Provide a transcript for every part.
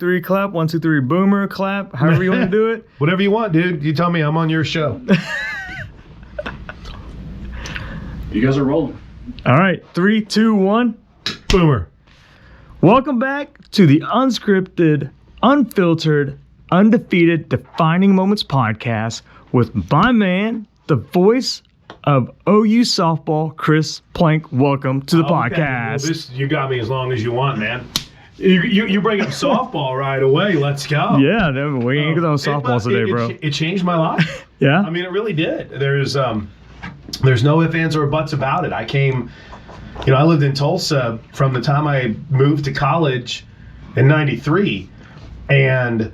3 clap. 1, 2, 3 boomer clap. However you want to do it. Whatever you want, dude. You tell me. I'm on your show. You guys are rolling. All right. 3, 2, 1. Boomer. Welcome back to the unscripted, unfiltered, undefeated Defining Moments podcast with my man, the voice of OU softball, Chris Plank. Welcome to the podcast. Well, you got me as long as you want, man. You bring up softball right away. Let's go. Yeah, we ain't going softballs today, bro. It changed my life. Yeah? I mean, it really did. There's no ifs, ands, or buts about it. I lived in Tulsa from the time I moved to college in 93. And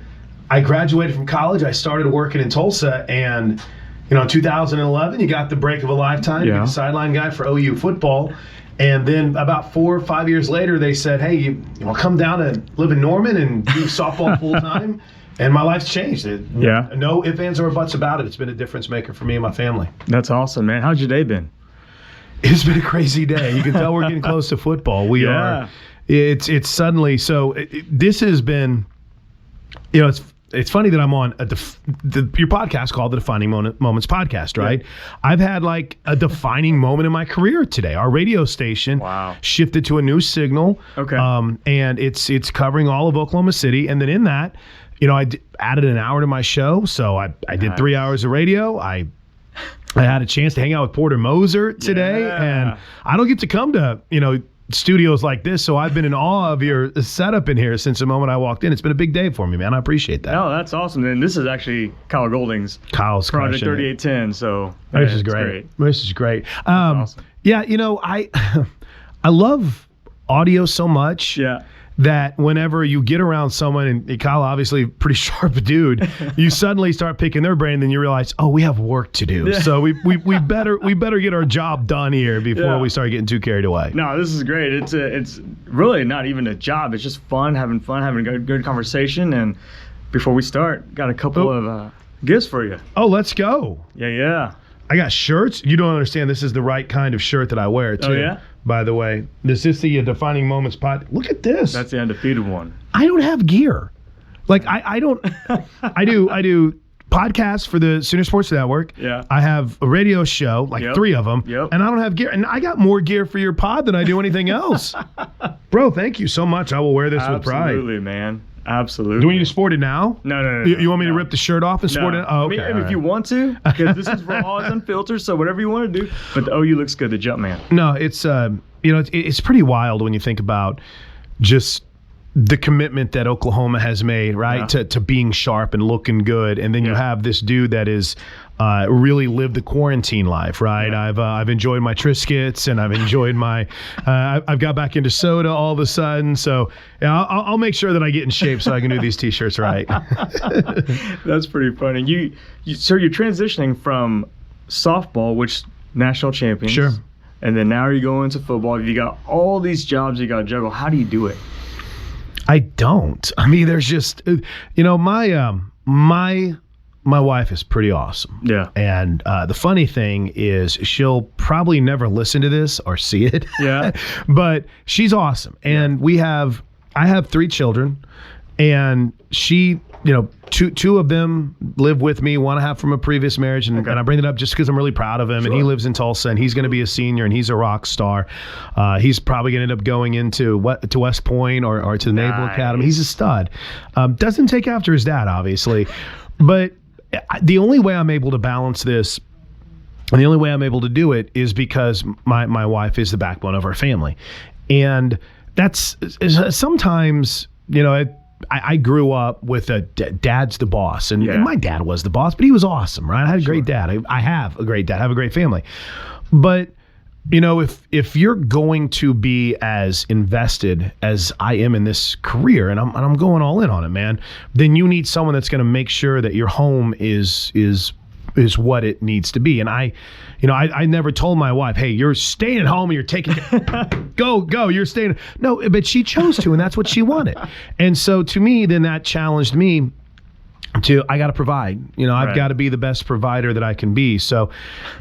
I graduated from college. I started working in Tulsa. And, in 2011, you got the break of a lifetime. You're the sideline guy for OU football. And then about 4 or 5 years later, they said, hey, you want to come down and live in Norman and do softball full time? And my life's changed. Yeah. No ifs, ands, or buts about it. It's been a difference maker for me and my family. That's awesome, man. How's your day been? It's been a crazy day. You can tell we're getting close to football. We are. It's suddenly. So this has been, it's funny that I'm on your podcast called the Defining Moments podcast, right? Yeah. I've had like a defining moment in my career today. Our radio station shifted to a new signal. Okay. And it's covering all of Oklahoma City. And then in that, I added an hour to my show. So I did 3 hours of radio. I had a chance to hang out with Porter Moser today, and I don't get to come to, studios like this, so I've been in awe of your setup in here since the moment I walked in. It's been a big day for me, man. I appreciate that. Oh, that's awesome. And this is actually Kyle's Project 3810, so this is great. This is great. Awesome. Yeah, I love audio so much. Yeah. That whenever you get around someone, and Kyle obviously a pretty sharp dude, you suddenly start picking their brain, and then you realize, oh, we have work to do. Yeah. So we better get our job done here before we start getting too carried away. No, this is great. It's really not even a job. It's just having a good conversation. And before we start, got a couple of gifts for you. Oh, let's go. Yeah. I got shirts. You don't understand. This is the right kind of shirt that I wear, too. Oh, yeah? By the way, this is the Defining Moments pod. Look at this. That's the undefeated one. I don't have gear. Like I don't. I do podcasts for the Sooner Sports Network. Yeah. I have a radio show, like 3 of them. Yep. And I don't have gear. And I got more gear for your pod than I do anything else. Bro, thank you so much. I will wear this with pride. Absolutely, man. Absolutely. Do we need to sport it now? No. You want me to rip the shirt off and sport it? Oh, okay. I mean, if you want to, because this is raw, it's unfiltered, so whatever you want to do. But the OU looks good, the Jumpman. No, it's pretty wild when you think about just the commitment that Oklahoma has made, right, to being sharp and looking good, and then you have this dude that is really lived the quarantine life, right? Yeah. I've enjoyed my Triscuits, and I've enjoyed my I've got back into soda all of a sudden, so I'll make sure that I get in shape so I can do these t-shirts right. That's pretty funny. So you're transitioning from softball, which national champions, sure, and then now you're going to football. You got all these jobs you got to juggle. How do you do it? I don't. I mean, there's just, my wife is pretty awesome. Yeah. And the funny thing is she'll probably never listen to this or see it. Yeah. But she's awesome. And I have 3 children, and she, two of them live with me, 1 I have from a previous marriage. And I bring it up just because I'm really proud of him. Sure. And he lives in Tulsa, and he's going to be a senior, and he's a rock star. He's probably going to end up going to West Point or to the Naval Academy. He's a stud. Doesn't take after his dad, obviously. But the only way I'm able to balance this, and the only way I'm able to do it, is because my wife is the backbone of our family. And that's sometimes, I grew up with a dad's the boss, and my dad was the boss, but he was awesome, right? I had a great dad. I have a great dad. I have a great family. But, if you're going to be as invested as I am in this career, and I'm going all in on it, man, then you need someone that's going to make sure that your home is what it needs to be. And I never told my wife, hey, you're staying at home and you're taking go, you're staying. No, but she chose to, and that's what she wanted. And so to me, then that challenged me I got to provide. I've got to be the best provider that I can be. So,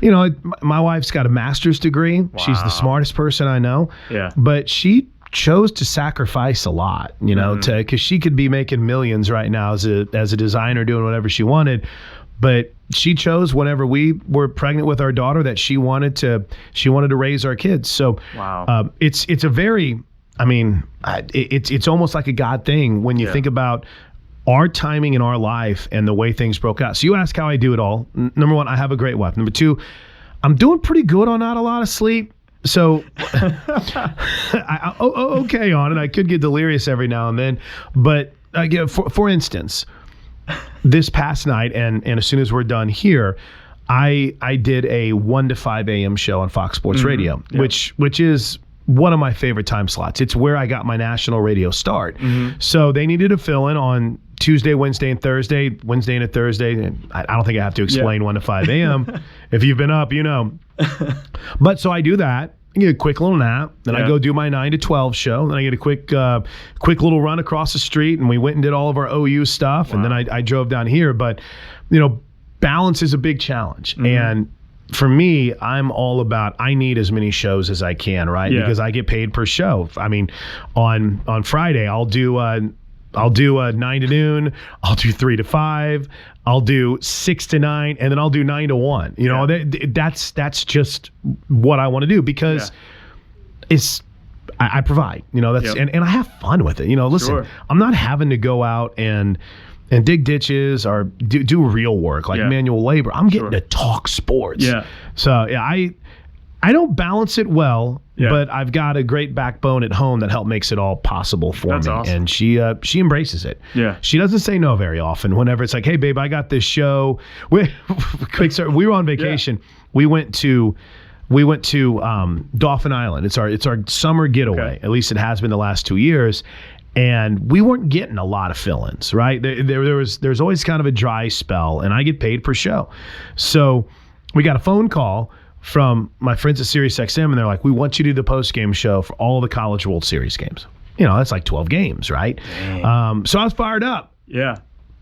my wife's got a master's degree. Wow. She's the smartest person I know. Yeah. But she chose to sacrifice a lot, because she could be making millions right now as a designer doing whatever she wanted. But she chose whenever we were pregnant with our daughter that she wanted to raise our kids. So wow. It's a very, it's almost like a God thing when you think about our timing in our life and the way things broke out. So you ask how I do it all. Number one, I have a great wife. Number two, I'm doing pretty good on not a lot of sleep. So okay on it. I could get delirious every now and then. But for instance, this past night, and as soon as we're done here, I did a 1 to 5 a.m. show on Fox Sports Radio, which is one of my favorite time slots. It's where I got my national radio start. So they needed to fill in on Tuesday, Wednesday, and Thursday, Wednesday and a Thursday. And I don't think I have to explain 1 to 5 a.m. If you've been up, But so I do that. I get a quick little nap. Then I go do my 9 to 12 show. Then I get a quick little run across the street, and we went and did all of our OU stuff. Wow. And then I drove down here. But, balance is a big challenge. And for me, I'm all about, I need as many shows as I can, right? Yeah. Because I get paid per show. I mean, on Friday, I'll do 9 to noon. I'll do 3 to 5. I'll do 6 to 9, and then I'll do 9 to 1. That's just what I want to do because I provide. And I have fun with it. Listen, I'm not having to go out and dig ditches or do real work like manual labor. I'm getting to talk sports. Yeah. So I don't balance it well, but I've got a great backbone at home that makes it all possible for me. Awesome. And she embraces it. Yeah. She doesn't say no very often. Whenever it's like, hey babe, I got this show. We were on vacation. Yeah. We went to Dauphin Island. It's our summer getaway. Okay. At least it has been the last 2 years. And we weren't getting a lot of fill-ins, right? There's always kind of a dry spell, and I get paid per show. So we got a phone call from my friends at SiriusXM, and they're like, we want you to do the post-game show for all the College World Series games. That's like 12 games, right? So I was fired up. Yeah.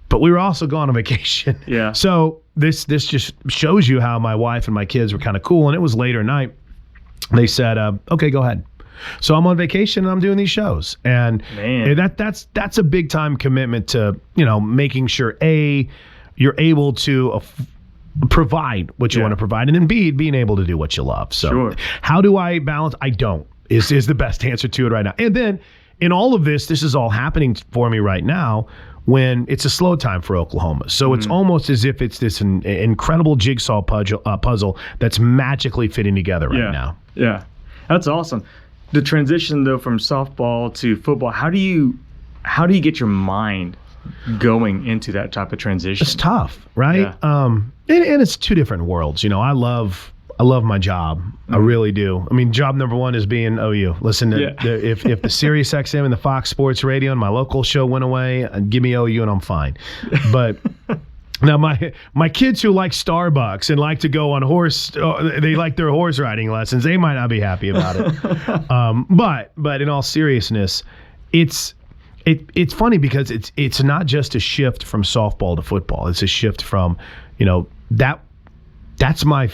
But we were also going on vacation. Yeah. So this just shows you how my wife and my kids were kind of cool, and it was later at night. They said, okay, go ahead. So I'm on vacation and I'm doing these shows, and that's a big time commitment to making sure you're able to provide what you want to provide, and then B, being able to do what you love. So how do I balance? I don't is the best answer to it right now. And then in all of this is all happening for me right now when it's a slow time for Oklahoma. So it's almost as if it's this incredible jigsaw puzzle that's magically fitting together right now. Yeah, that's awesome. The transition though from softball to football, how do you get your mind going into that type of transition? It's tough, right? Yeah. And it's two different worlds. I love my job. I really do. I mean, job number one is being OU. Listen, if the SiriusXM and the Fox Sports Radio and my local show went away, give me OU and I'm fine. But now my kids who like Starbucks and like to go on they like their horse riding lessons, they might not be happy about it. But in all seriousness, it's funny because it's not just a shift from softball to football. It's a shift from that's my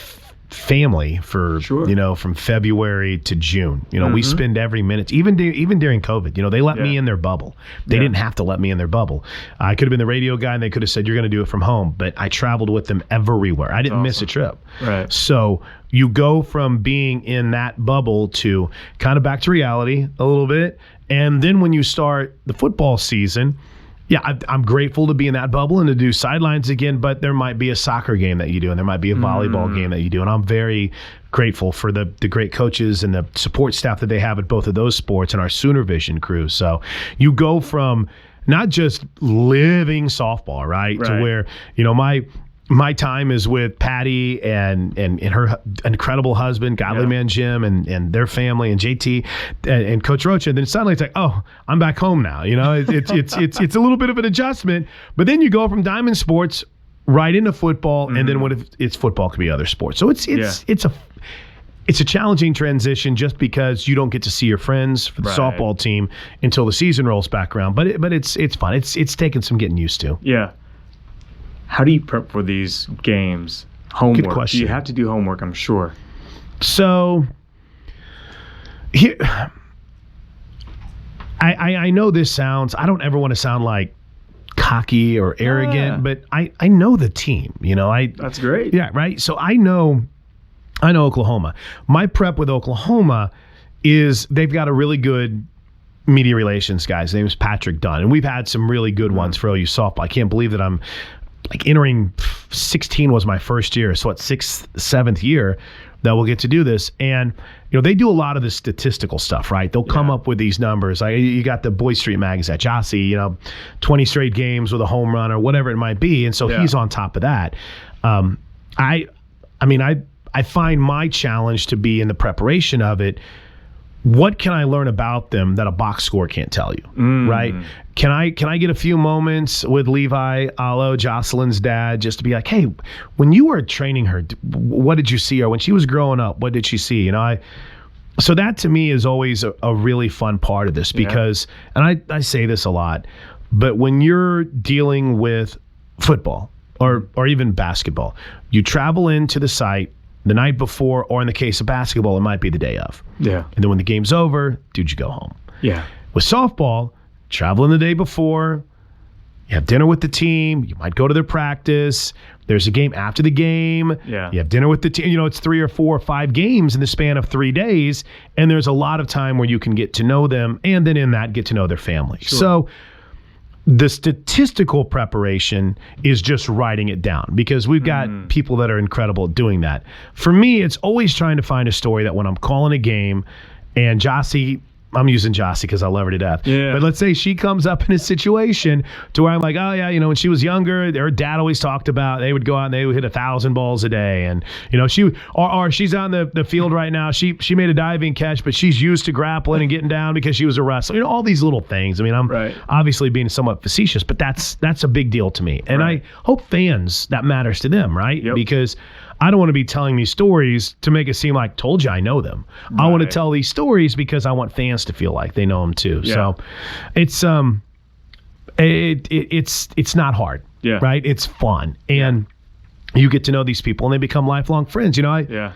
family for from February to June. We spend every minute, even during COVID. They let me in their bubble. They didn't have to let me in their bubble. I could have been the radio guy, and they could have said you're going to do it from home. But I traveled with them everywhere. I didn't miss a trip. Right. So you go from being in that bubble to kind of back to reality a little bit, and then when you start the football season. Yeah, I'm grateful to be in that bubble and to do sidelines again, but there might be a soccer game that you do, and there might be a volleyball game that you do, and I'm very grateful for the great coaches and the support staff that they have at both of those sports and our Sooner Vision crew. So you go from not just living softball, right? To where, my time is with Patty and her incredible husband, Godly Man Jim, and their family, and JT and Coach Rocha. And then suddenly it's like, oh, I'm back home now. It's a little bit of an adjustment. But then you go from Diamond Sports right into football, and then what if it's football could be other sports? So it's a challenging transition just because you don't get to see your friends for the softball team until the season rolls back around. But it's fun. It's taken some getting used to. Yeah. How do you prep for these games? Homework. Good question. You have to do homework, I'm sure. So, here, I know this sounds, I don't ever want to sound like cocky or arrogant, but I know the team, That's great. Yeah, right. So I know Oklahoma. My prep with Oklahoma is they've got a really good media relations guy. His name is Patrick Dunn, and we've had some really good ones for OU softball. I can't believe that I'm like entering 16 was my first year, so it's 6th, 7th year that we'll get to do this. And they do a lot of the statistical stuff, right? They'll come up with these numbers. Like you got the Boyd Street magazine, Jossie, 20 straight games with a home run or whatever it might be, and so he's on top of that. I find my challenge to be in the preparation of it. What can I learn about them that a box score can't tell you, right? Can I get a few moments with Levi Allo, Jocelyn's dad, just to be like, hey, when you were training her, what did you see? Or when she was growing up, what did she see? So that to me is always a really fun part of this because, and I say this a lot, but when you're dealing with football or even basketball, you travel into the site the night before, or in the case of basketball, it might be the day of. Yeah. And then when the game's over, dude, you go home. Yeah. With softball, traveling the day before, you have dinner with the team, you might go to their practice, there's a game after the game, you have dinner with the team. It's 3 or 4 or 5 games in the span of 3 days, and there's a lot of time where you can get to know them, and then in that, get to know their family. Sure. So the statistical preparation is just writing it down because we've got people that are incredible at doing that. For me, it's always trying to find a story that when I'm calling a game and Jossie, I'm using Jossie because I love her to death. Yeah. But let's say she comes up in a situation to where I'm like, oh yeah, when she was younger, her dad always talked about they would go out and they would hit 1,000 balls a day, and she's on the field right now. She made a diving catch, but she's used to grappling and getting down because she was a wrestler. All these little things. I'm obviously being somewhat facetious, but that's a big deal to me, and I hope fans that matters to them, right? Yep. Because I don't want to be telling these stories to make it seem like, told you I know them. Right. I want to tell these stories because I want fans to feel like they know them too. Yeah. So it's not hard, right? It's fun. And you get to know these people and they become lifelong friends. Leah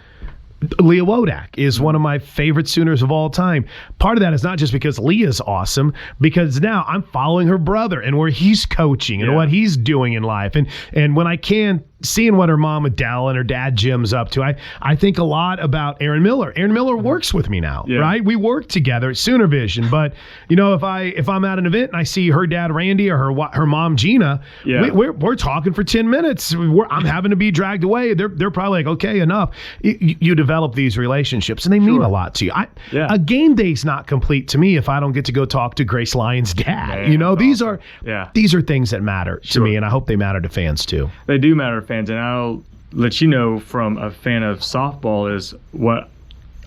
Wodak is one of my favorite Sooners of all time. Part of that is not just because Leah's awesome, because now I'm following her brother and where he's coaching and what he's doing in life. And when I can, seeing what her mom Adele and her dad Jim's up to, I think a lot about Aaron Miller. Aaron Miller works with me now, right? We work together at Sooner Vision. But if I'm at an event and I see her dad Randy or her mom Gina, we're talking for 10 minutes. I'm having to be dragged away. They're probably like, okay, enough. You develop these relationships and they mean a lot to you. A game day's not complete to me if I don't get to go talk to Grace Lyon's dad. These are things that matter to me, and I hope they matter to fans too. They do matter to fans. And I'll let you know from a fan of softball is what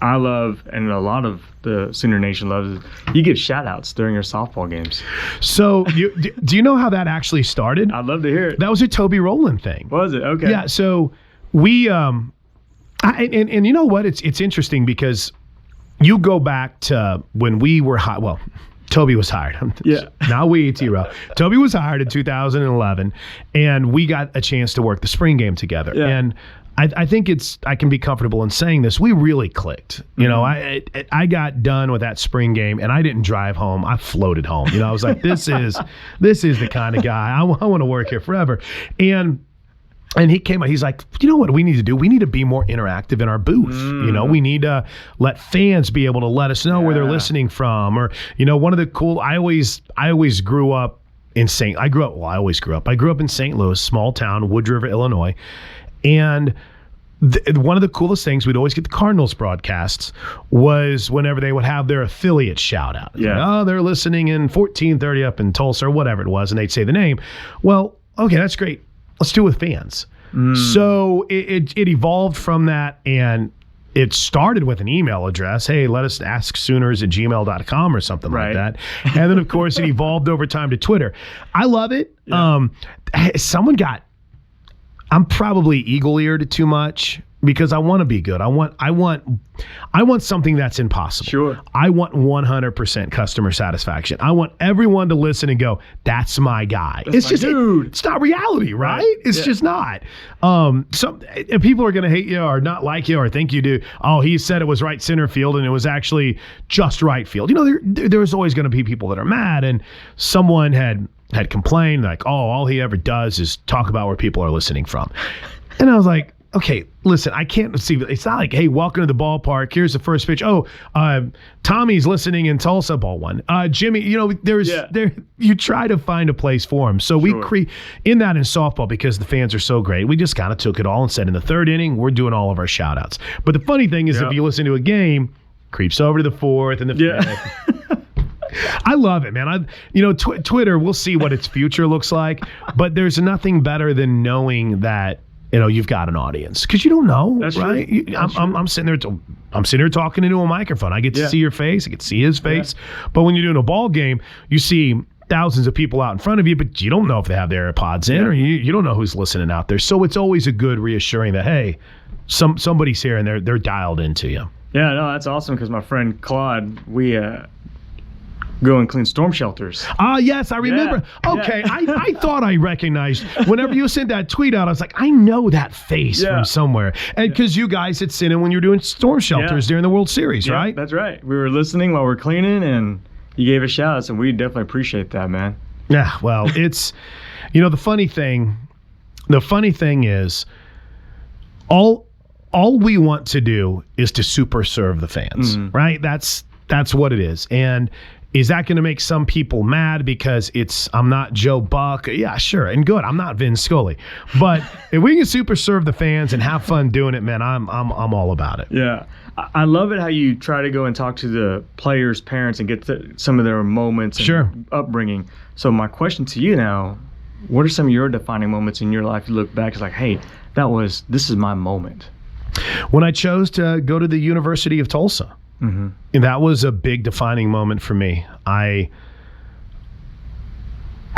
I love, and a lot of the Sooner Nation loves, is you give shout-outs during your softball games. So do you know how that actually started? I'd love to hear it. That was a Toby Rowland thing. Was it? Okay. Yeah, so we and you know what? It's interesting because you go back to when we were hot. Well, Toby was hired. Now we, T-Row. Toby was hired in 2011, and we got a chance to work the spring game together. Yeah. And I think I can be comfortable in saying this. We really clicked. I got done with that spring game, and I didn't drive home. I floated home. I was like, this is the kind of guy I want to work here forever. And he came out, he's like, you know what we need to do? We need to be more interactive in our booth. We need to let fans be able to let us know where they're listening from. Or, one of the cool, I always grew up in I grew up in St. Louis, small town, Wood River, Illinois. And one of the coolest things, we'd always get the Cardinals broadcasts, was whenever they would have their affiliate shout out. Yeah. They're listening in 1430 up in Tulsa or whatever it was. And they'd say the name. Well, okay, that's great. Let's do it with fans. So it evolved from that, and it started with an email address. Hey, let us ask Sooners@gmail.com or something like that. And then, of course, it evolved over time to Twitter. I love it. Yeah. I'm probably eagle-eared too much, because I want to be good. I want something that's impossible. Sure. I want 100% customer satisfaction. I want everyone to listen and go, that's my guy. It's not reality, right? It's just not. Some people are going to hate you or not like you or think you do. Oh, he said it was right center field and it was actually just right field. There's always going to be people that are mad, and someone had complained like, oh, all he ever does is talk about where people are listening from. And I was like, okay, listen, I can't see. It's not like, hey, welcome to the ballpark. Here's the first pitch. Oh, Tommy's listening in Tulsa, ball one. Jimmy, you try to find a place for him. So we create in softball, because the fans are so great. We just kind of took it all and said in the third inning, we're doing all of our shout outs. But the funny thing is, if you listen to a game, creeps over to the fourth and the fifth. I love it, man. Twitter, we'll see what its future looks like, but there's nothing better than knowing that you've got an audience, because you don't know, right? I'm sitting there talking into a microphone. I get to see your face. I get to see his face. But when you're doing a ball game, you see thousands of people out in front of you, but you don't know if they have their AirPods in, or you don't know who's listening out there. So it's always a good reassuring that, hey, somebody's here and they're dialed into you. Yeah, no, that's awesome, because my friend Claude, we go and clean storm shelters. Yes, I remember. Yeah. Okay, yeah. I thought I recognized, whenever you sent that tweet out, I was like, I know that face from somewhere. And because you guys had seen it when you were doing storm shelters during the World Series, right? That's right. We were listening while we were cleaning, and you gave a shout out, so we definitely appreciate that, man. Yeah, well, it's, the funny thing is, all we want to do is to super serve the fans, right? That's what it is. And is that going to make some people mad because I'm not Joe Buck? Yeah, sure. And good. I'm not Vin Scully. But if we can super serve the fans and have fun doing it, man, I'm all about it. Yeah. I love it how you try to go and talk to the players' parents and get some of their moments and upbringing. So my question to you now, what are some of your defining moments in your life you look back, it's like, hey, this is my moment? When I chose to go to the University of Tulsa. Mm-hmm. And that was a big defining moment for me. I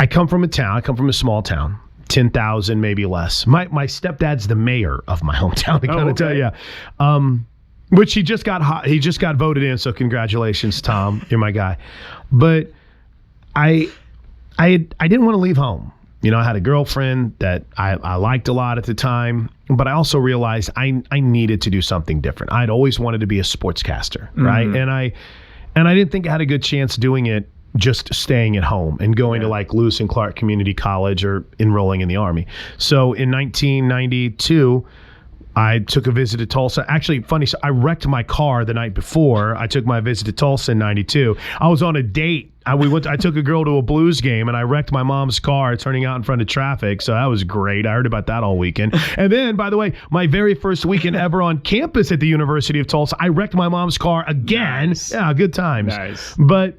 come from a small town, 10,000, maybe less. My stepdad's the mayor of my hometown, I gotta tell you. Which he just got voted in, so congratulations, Tom. You're my guy. But I didn't want to leave home. I had a girlfriend that I liked a lot at the time, but I also realized I needed to do something different. I'd always wanted to be a sportscaster, right? And I didn't think I had a good chance doing it just staying at home and going to like Lewis and Clark Community College or enrolling in the Army. So in 1992, I took a visit to Tulsa. Actually, funny, so I wrecked my car the night before I took my visit to Tulsa in 92. I was on a date. I took a girl to a Blues game, and I wrecked my mom's car turning out in front of traffic, so that was great. I heard about that all weekend. And then, by the way, my very first weekend ever on campus at the University of Tulsa, I wrecked my mom's car again. Nice. Yeah, good times. Nice. But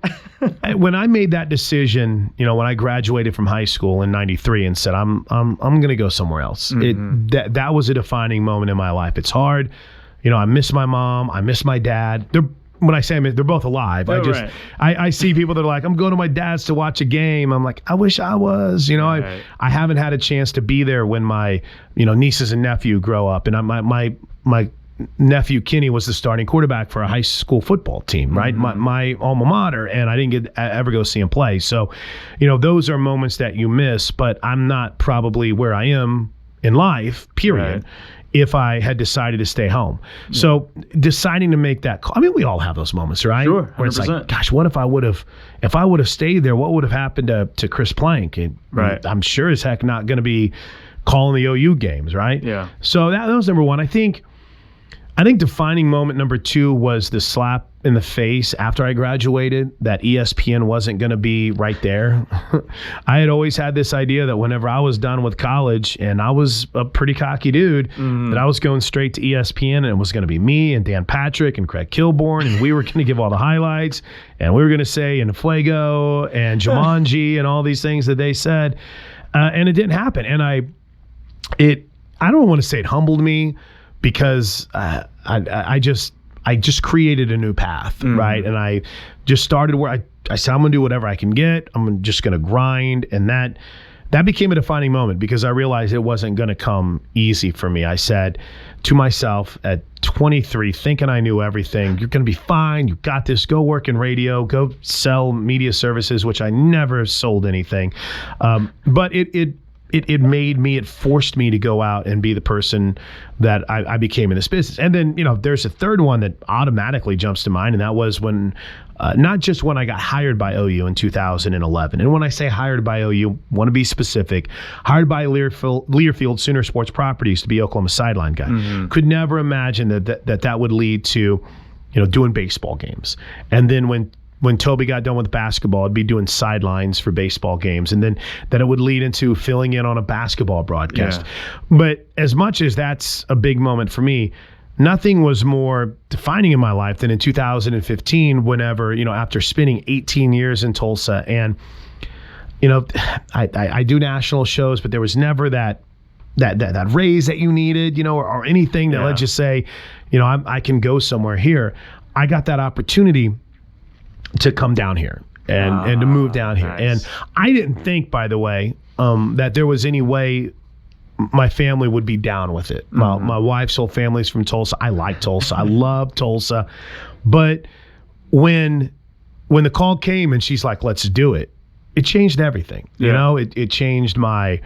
when I made that decision, when I graduated from high school in 93 and said, I'm going to go somewhere else, that was a defining moment in my life. It's hard. I miss my mom. I miss my dad. When I say they're both alive. I see people that are like, I'm going to my dad's to watch a game. I'm like, I wish I was. I haven't had a chance to be there when my nieces and nephew grow up. And my nephew Kenny was the starting quarterback for a high school football team, right? My alma mater, and I didn't ever go see him play. So, those are moments that you miss. But I'm not probably where I am in life, period. Right. If I had decided to stay home. Yeah. So deciding to make that call, we all have those moments, right? Sure, 100%. Where it's like, gosh, what if I would have stayed there, what would have happened to Chris Plank? And I'm sure as heck not going to be calling the OU games, right? Yeah. So that was number one. I think defining moment number two was the slap in the face after I graduated that ESPN wasn't going to be right there. I had always had this idea that whenever I was done with college, and I was a pretty cocky dude, that I was going straight to ESPN, and it was going to be me and Dan Patrick and Craig Kilborn, and we were going to give all the highlights, and we were going to say in Fuego and Jumanji and all these things that they said, and it didn't happen. And I don't want to say it humbled me, because I just created a new path, right? And I just started where I said, I'm going to do whatever I can get. I'm just going to grind. And that became a defining moment because I realized it wasn't going to come easy for me. I said to myself at 23, thinking I knew everything, you're going to be fine. You got this. Go work in radio. Go sell media services, which I never sold anything. But it forced me to go out and be the person that I became in this business. And then, there's a third one that automatically jumps to mind, and that was when, not just when I got hired by OU in 2011. And when I say hired by OU, want to be specific, hired by Learfield Sooner Sports Properties to be Oklahoma's sideline guy. Mm-hmm. Could never imagine that would lead to, doing baseball games. And then when Toby got done with basketball, I'd be doing sidelines for baseball games. And then it would lead into filling in on a basketball broadcast. Yeah. But as much as that's a big moment for me, nothing was more defining in my life than in 2015, whenever, after spending 18 years in Tulsa and, I do national shows, but there was never that raise that you needed, or anything that let's just say, I can go somewhere here. I got that opportunity to come down here and to move down here. Nice. And I didn't think, by the way, that there was any way my family would be down with it. Mm-hmm. My wife's whole family's from Tulsa. I like Tulsa. I love Tulsa. But when the call came and she's like, let's do it, it changed everything. Yeah. It changed I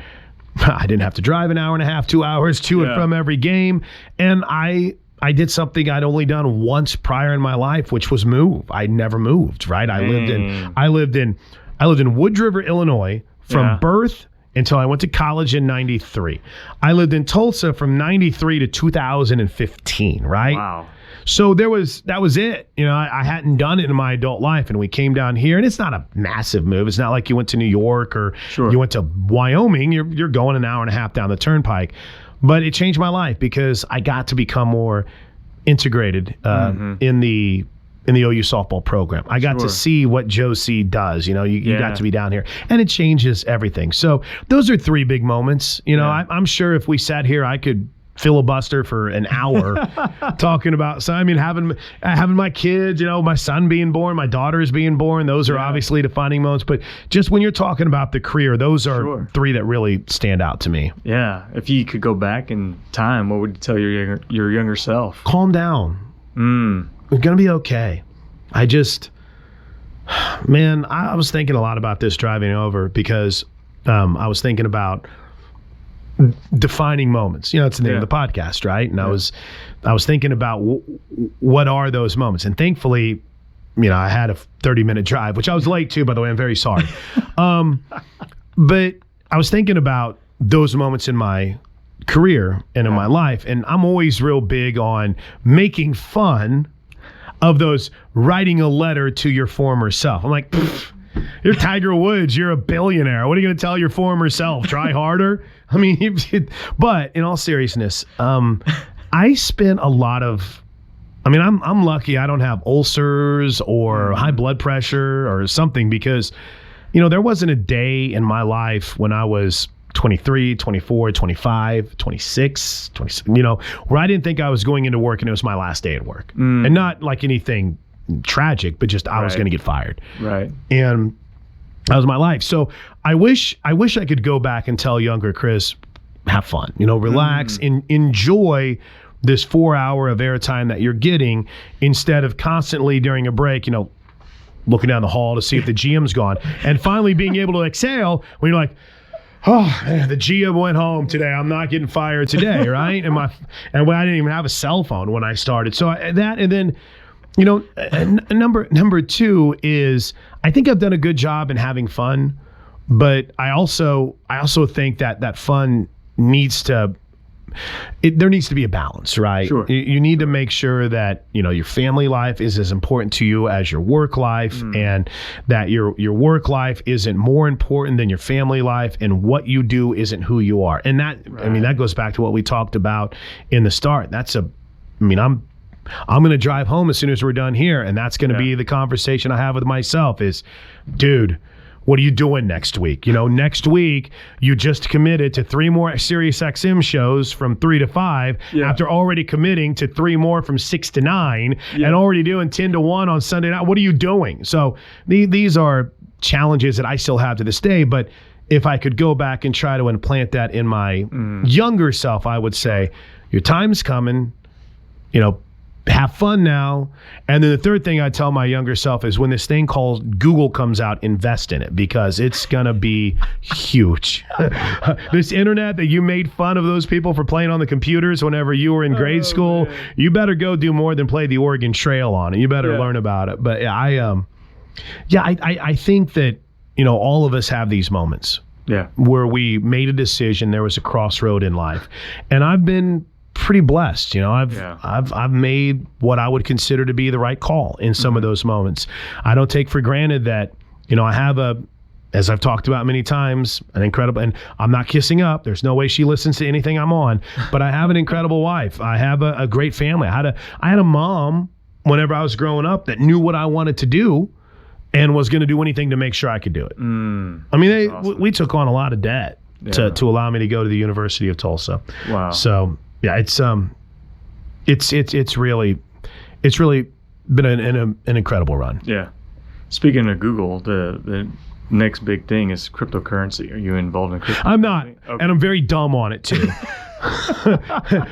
didn't have to drive an hour and a half, 2 hours to and from every game. And I did something I'd only done once prior in my life, which was move. I never moved, right? I lived in Wood River, Illinois from birth until I went to college in 93. I lived in Tulsa from 93 to 2015, right? Wow. So that was it. I hadn't done it in my adult life, and we came down here, and it's not a massive move. It's not like you went to New York or you went to Wyoming. You're going an hour and a half down the turnpike. But it changed my life because I got to become more integrated in the OU softball program. I got to see what Joe C does. You got to be down here, and it changes everything. So those are three big moments. I'm sure if we sat here, I could filibuster for an hour talking about. So having my kids, my son being born, my daughter is being born. Those are obviously defining moments. But just when you're talking about the career, those are three that really stand out to me. Yeah. If you could go back in time, what would you tell your younger self? Calm down. We're gonna be okay. I was thinking a lot about this driving over because I was thinking about defining moments. It's the name of the podcast, right? And I was thinking about what are those moments, and thankfully, I had a 30-minute drive, which I was late to, by the way. I'm very sorry. But I was thinking about those moments in my career and in my life, and I'm always real big on making fun of those writing a letter to your former self. I'm like, you're Tiger Woods. You're a billionaire. What are you going to tell your former self? Try harder? But in all seriousness, I spent a lot of, I'm lucky I don't have ulcers or high blood pressure or something because, there wasn't a day in my life when I was 23, 24, 25, 26, 27, where I didn't think I was going into work and it was my last day at work. And not like anything tragic, but just I was going to get fired. Right. And that was my life. So I wish I could go back and tell younger Chris, have fun, relax and enjoy this 4 hour of airtime that you're getting instead of constantly during a break, looking down the hall to see if the GM's gone and finally being able to exhale when you're like, oh, the GM went home today. I'm not getting fired today, right? And I didn't even have a cell phone when I started. So that, and then, number two is I think I've done a good job in having fun, but I also think that fun needs to. There needs to be a balance, right? Sure. You need to make sure that your family life is as important to you as your work life, and that your work life isn't more important than your family life, and what you do isn't who you are. And that that goes back to what we talked about in the start. I'm going to drive home as soon as we're done here, and that's going to be the conversation I have with myself is, dude, what are you doing next week? Next week, you just committed to 3 more SiriusXM shows from 3 to 5 after already committing to 3 more from 6 to 9 and already doing 10 to 1 on Sunday night. What are you doing? So these are challenges that I still have to this day, but if I could go back and try to implant that in my younger self, I would say, your time's coming, have fun now. And then the third thing I tell my younger self is when this thing called Google comes out, invest in it because it's going to be huge. This internet that you made fun of those people for playing on the computers whenever you were in grade school, you better go do more than play the Oregon Trail on it. You better learn about it. But I think that, all of us have these moments where we made a decision. There was a crossroad in life. And I've been pretty blessed. I've made what I would consider to be the right call in some of those moments. I don't take for granted that, I have as I've talked about many times, an incredible, and I'm not kissing up. There's no way she listens to anything I'm on, but I have an incredible wife. I have a great family. I had a mom whenever I was growing up that knew what I wanted to do and was going to do anything to make sure I could do it. I mean, awesome. We took on a lot of debt to allow me to go to the University of Tulsa. Wow. So yeah, it's really been an incredible run. Yeah. Speaking of Google, the next big thing is cryptocurrency. Are you involved in cryptocurrency? I'm not, and I'm very dumb on it too.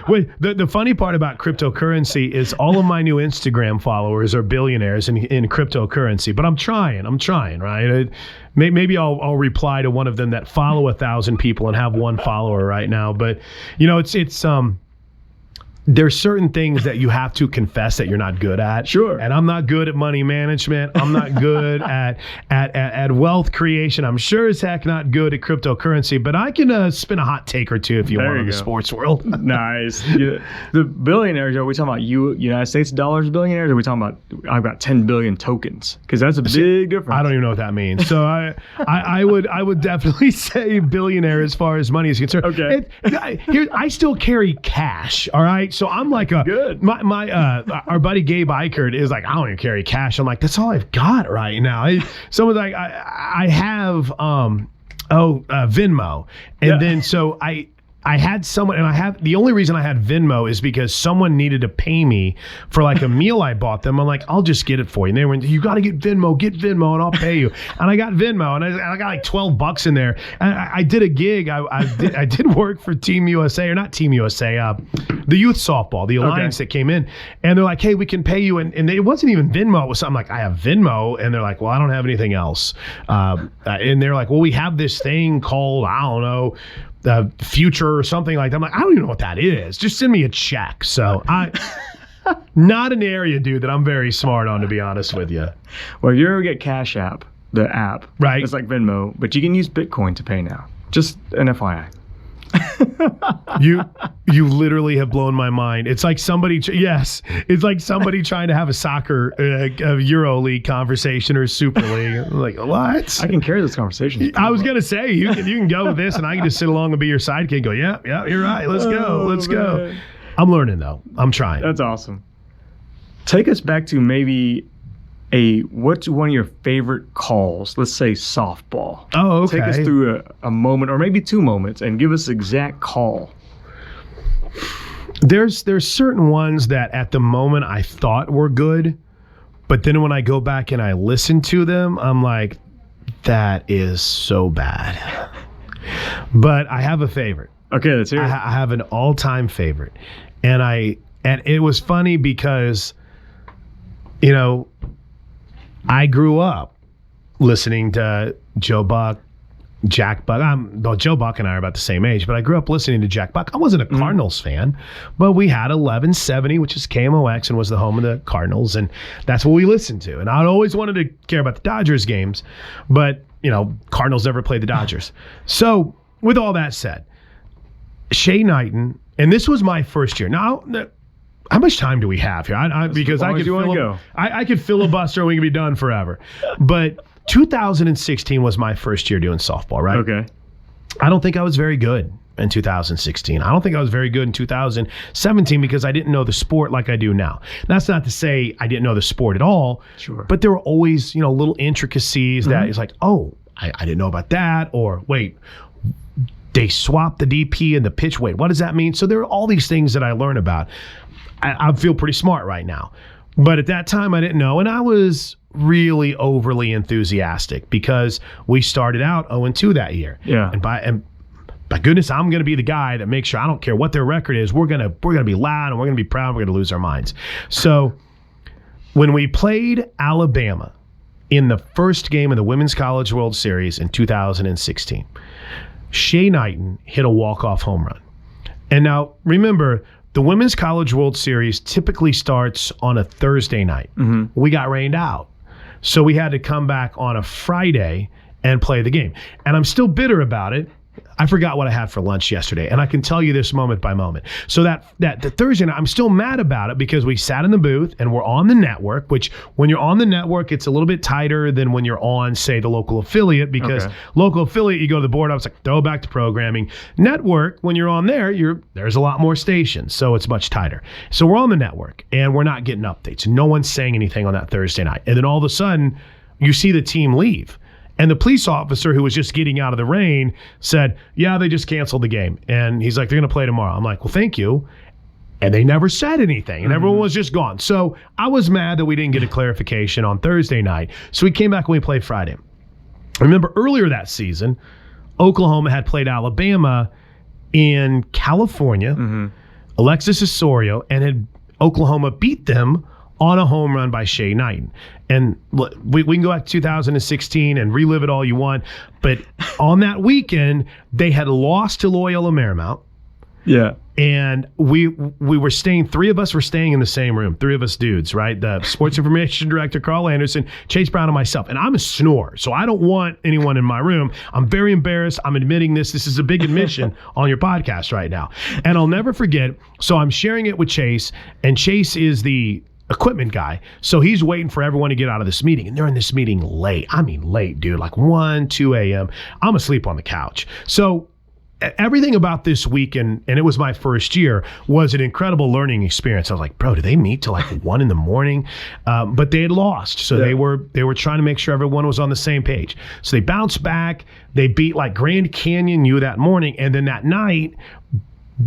Wait, the funny part about cryptocurrency is all of my new Instagram followers are billionaires in cryptocurrency, but I'm trying, right? Maybe I'll reply to one of them that follow 1,000 people and have one follower right now. But it's there's certain things that you have to confess that you're not good at. Sure. And I'm not good at money management. I'm not good at wealth creation. I'm sure as heck not good at cryptocurrency, but I can spin a hot take or two if you want in the sports world. Nice. Yeah. The billionaires, are we talking about United States dollars billionaires, or are we talking about I've got 10 billion tokens? Because that's a big difference. I don't even know what that means. So I would definitely say billionaire as far as money is concerned. Okay. I still carry cash, all right? So I'm like our buddy Gabe Eichert is like, I don't even carry cash. I'm like, that's all I've got right now. Someone's like, I have Venmo, and then so I had someone, and the only reason I had Venmo is because someone needed to pay me for like a meal I bought them. I'm like, I'll just get it for you. And they went, you got to get Venmo, and I'll pay you. And I got Venmo, and I got like $12 in there. And I did a gig. I did work for Team USA, or not Team USA, the youth softball, the alliance that came in. And they're like, hey, we can pay you. And it wasn't even Venmo. It was something like, I have Venmo. And they're like, well, I don't have anything else. And they're like, well, we have this thing called, I don't know, Future or something like that. I'm like, I don't even know what that is. Just send me a check. So not an area, dude, that I'm very smart on, to be honest with you. Well, if you ever get Cash App, the app, right? It's like Venmo, but you can use Bitcoin to pay now. Just an FYI. You literally have blown my mind. It's like somebody, it's like somebody trying to have a soccer Euro League conversation or Super League. Like, what? I can carry this conversation. I was gonna say you can go with this, and I can just sit along and be your sidekick. And go, yeah, you're right. Let's go. I'm learning though. I'm trying. That's awesome. Take us back to maybe what's one of your favorite calls? Let's say softball. Oh, okay. Take us through a moment, or maybe two moments, and give us the exact call. There's certain ones that at the moment I thought were good, but then when I go back and I listen to them, I'm like, that is so bad. But I have a favorite. Okay, let's hear it. I have an all-time favorite, and it was funny because, I grew up listening to Joe Buck, Jack Buck. Joe Buck and I are about the same age, but I grew up listening to Jack Buck. I wasn't a Cardinals fan, but we had 1170, which is KMOX and was the home of the Cardinals, and that's what we listened to. And I always wanted to care about the Dodgers games, but, Cardinals never played the Dodgers. So with all that said, Shay Knighton, and this was my first year. Now, how much time do we have here? Because I could filibuster and we could be done forever. But 2016 was my first year doing softball, right? Okay. I don't think I was very good in 2016. I don't think I was very good in 2017 because I didn't know the sport like I do now. That's not to say I didn't know the sport at all. Sure. But there were always, little intricacies that is like, oh, I didn't know about that. Or wait, they swapped the DP and the pitch. Wait, what does that mean? So there are all these things that I learn about. I feel pretty smart right now. But at that time, I didn't know. And I was really overly enthusiastic because we started out 0-2 that year. Yeah. And by goodness, I'm going to be the guy that makes sure I don't care what their record is. We're going to be loud and we're going to be proud. And we're going to lose our minds. So when we played Alabama in the first game of the Women's College World Series in 2016, Shea Knighton hit a walk-off home run. And now remember, the Women's College World Series typically starts on a Thursday night. Mm-hmm. We got rained out. So we had to come back on a Friday and play the game. And I'm still bitter about it. I forgot what I had for lunch yesterday, and I can tell you this moment by moment. So that the Thursday night, I'm still mad about it because we sat in the booth and we're on the network, which when you're on the network, it's a little bit tighter than when you're on, say, the local affiliate, because local affiliate, you go to the board, I was like, throw back to programming. Network, when you're on there, there's a lot more stations, so it's much tighter. So we're on the network, and we're not getting updates. No one's saying anything on that Thursday night. And then all of a sudden, you see the team leave. And the police officer who was just getting out of the rain said, yeah, they just canceled the game. And he's like, they're going to play tomorrow. I'm like, well, thank you. And they never said anything. And everyone was just gone. So I was mad that we didn't get a clarification on Thursday night. So we came back and we played Friday. Remember earlier that season, Oklahoma had played Alabama in California, Alexis Osorio, and had Oklahoma beat them on a home run by Shea Knighton. And we can go back to 2016 and relive it all you want, but on that weekend, they had lost to Loyola Marymount. Yeah. And we were staying, three of us were staying in the same room, three of us dudes, right? The sports information director, Carl Anderson, Chase Brown, and myself. And I'm a snorer, so I don't want anyone in my room. I'm very embarrassed. I'm admitting this. This is a big admission on your podcast right now. And I'll never forget, so I'm sharing it with Chase, and Chase is the equipment guy. So he's waiting for everyone to get out of this meeting. And they're in this meeting late. I mean, late, dude, like 1, 2 a.m. I'm asleep on the couch. So everything about this week, and it was my first year, was an incredible learning experience. I was like, bro, do they meet till like 1 in the morning? But they had lost. So they were trying to make sure everyone was on the same page. So they bounced back. They beat like Grand Canyon U that morning. And then that night,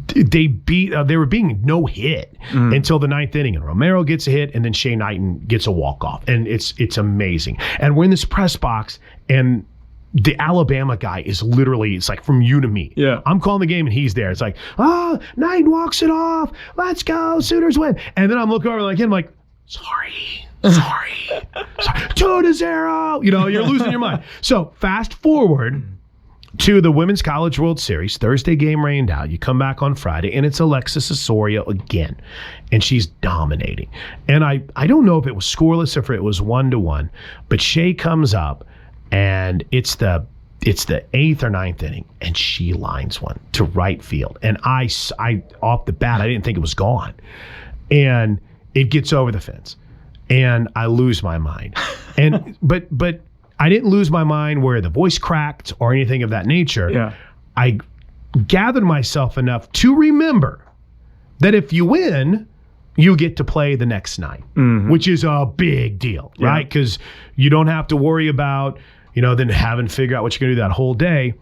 they were being no hit until the 9th inning, and Romero gets a hit, and then Shea Knighton gets a walk-off, and it's amazing. And we're in this press box, and the Alabama guy is literally, it's like from you to me. Yeah. I'm calling the game, and he's there. It's like, Knighton walks it off. Let's go. Sooners win. And then I'm looking over like him, like, sorry. 2-0. You're losing your mind. So fast forward to the Women's College World Series. Thursday game rained out. You come back on Friday, and it's Alexis Osorio again, and she's dominating. And I don't know if it was scoreless or if it was 1-1, but Shea comes up, and it's the 8th or 9th inning, and she lines one to right field. And I off the bat, I didn't think it was gone, and it gets over the fence, and I lose my mind. And but I didn't lose my mind where the voice cracked or anything of that nature. Yeah. I gathered myself enough to remember that if you win, you get to play the next night, which is a big deal, right? Because you don't have to worry about, then having to figure out what you're going to do that whole day.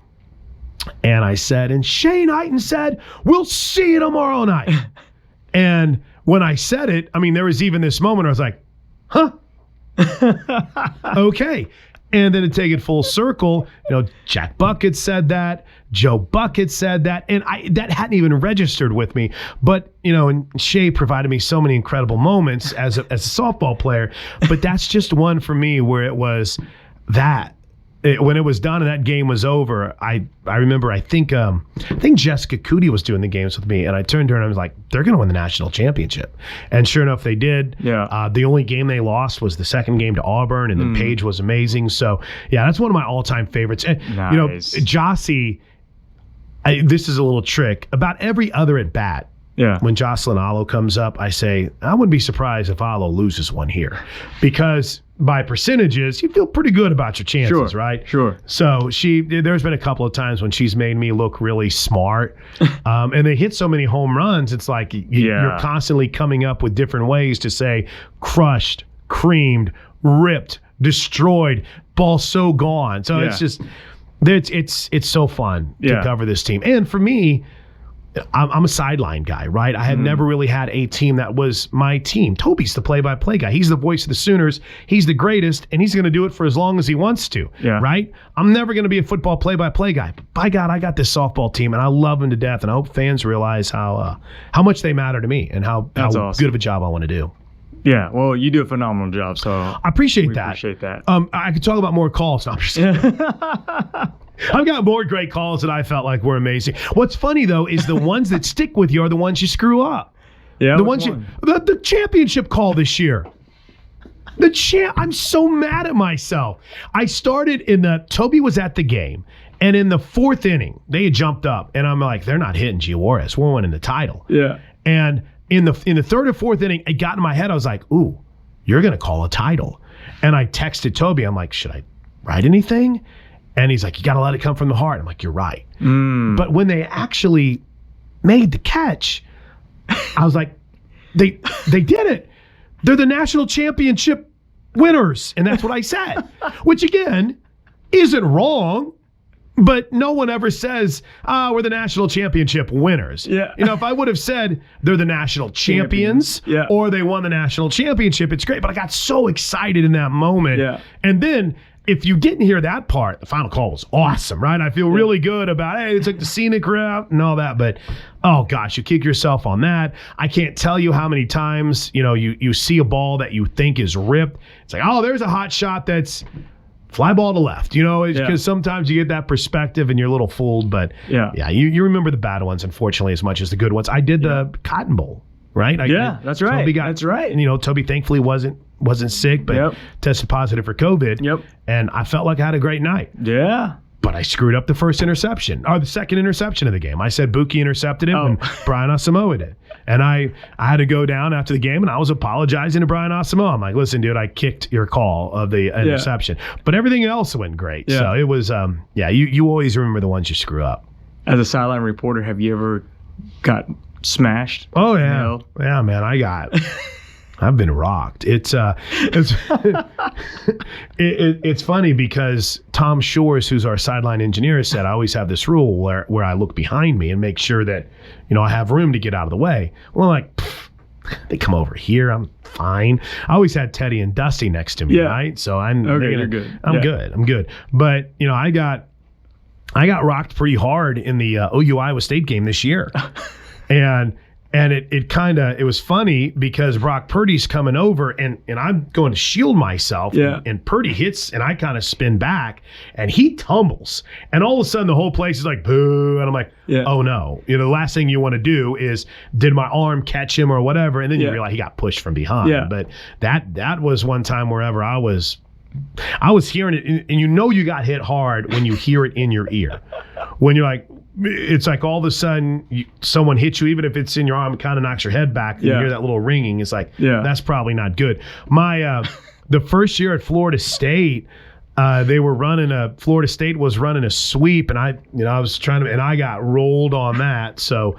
And I said, and Shea Knighton said, we'll see you tomorrow night. And when I said it, I mean, there was even this moment where I was like, huh? Okay. And then to take it full circle, Jack Buck had said that, Joe Buck had said that, and that hadn't even registered with me. But, and Shea provided me so many incredible moments as a softball player. But that's just one for me where it was that. When it was done and that game was over, I remember, I think Jessica Cootie was doing the games with me, and I turned to her and I was like, they're going to win the national championship. And sure enough, they did. Yeah. The only game they lost was the second game to Auburn, and then Paige was amazing. So, yeah, that's one of my all-time favorites. And, nice. Jossie, this is a little trick. About every other at-bat, when Jocelyn Allo comes up, I say, I wouldn't be surprised if Allo loses one here. Because by percentages, you feel pretty good about your chances, right? Sure. So there's been a couple of times when she's made me look really smart. And they hit so many home runs, it's like you're constantly coming up with different ways to say crushed, creamed, ripped, destroyed, ball so gone. So it's just, it's so fun to cover this team. And for me, I'm a sideline guy, right? I had never really had a team that was my team. Toby's the play-by-play guy. He's the voice of the Sooners. He's the greatest, and he's going to do it for as long as he wants to, right? I'm never going to be a football play-by-play guy. But by God, I got this softball team, and I love them to death, and I hope fans realize how much they matter to me and how awesome. Good of a job I want to do. Yeah, well, you do a phenomenal job, so I appreciate that. Appreciate that. I could talk about more calls. No, I'm just I've got more great calls that I felt like were amazing. What's funny though is the ones that stick with you are the ones you screw up. Yeah, the championship call this year. I'm so mad at myself. I started Toby was at the game, and in the 4th inning they had jumped up, and I'm like, they're not hitting Giores. We're winning the title. Yeah, and in the 3rd or 4th inning, it got in my head. I was like, ooh, you're gonna call a title, and I texted Toby. I'm like, should I write anything? And he's like, you got to let it come from the heart. I'm like, you're right. But when they actually made the catch, I was like, they did it. They're the national championship winners. And that's what I said, which again, isn't wrong. But no one ever says, we're the national championship winners. Yeah. If I would have said they're the national champions or they won the national championship, it's great. But I got so excited in that moment. Yeah. And then if you didn't hear that part, the final call was awesome, right? I feel really good about, hey, it's like the scenic route and all that. But, oh, gosh, you kick yourself on that. I can't tell you how many times, you see a ball that you think is ripped. It's like, oh, there's a hot shot that's fly ball to left, because sometimes you get that perspective and you're a little fooled. But, you remember the bad ones, unfortunately, as much as the good ones. I did the Cotton Bowl, right? That's right. That's right. And, Toby thankfully wasn't sick, but tested positive for COVID. Yep. And I felt like I had a great night. Yeah. But I screwed up the first interception, or the second interception of the game. I said Buki intercepted it when Brian Asamoah did. And I had to go down after the game, and I was apologizing to Brian Asamoah. I'm like, listen, dude, I kicked your call of the interception. But everything else went great. Yeah. So it was, you always remember the ones you screw up. As a sideline reporter, have you ever got smashed? Oh, yeah. Yeah, man, I've been rocked. It's funny because Tom Shores, who's our sideline engineer, said I always have this rule where I look behind me and make sure that I have room to get out of the way. Well, I'm like, they come over here, I'm fine. I always had Teddy and Dusty next to me, right? So you're good. I'm good. But I got rocked pretty hard in the OU Iowa State game this year, And it was funny because Brock Purdy's coming over and I'm going to shield myself. Yeah. And Purdy hits and I kind of spin back and he tumbles. And all of a sudden the whole place is like, boo. And I'm like, oh no. The last thing you want to do is, did my arm catch him or whatever? And then you realize he got pushed from behind. Yeah. But that was one time wherever I was hearing it. And you got hit hard when you hear it in your ear. When you're like, it's like all of a sudden someone hits you, even if it's in your arm, it kind of knocks your head back. And you hear that little ringing. It's like, that's probably not good. My the first year at Florida State, Florida State was running a sweep, and I was trying to, and I got rolled on that. So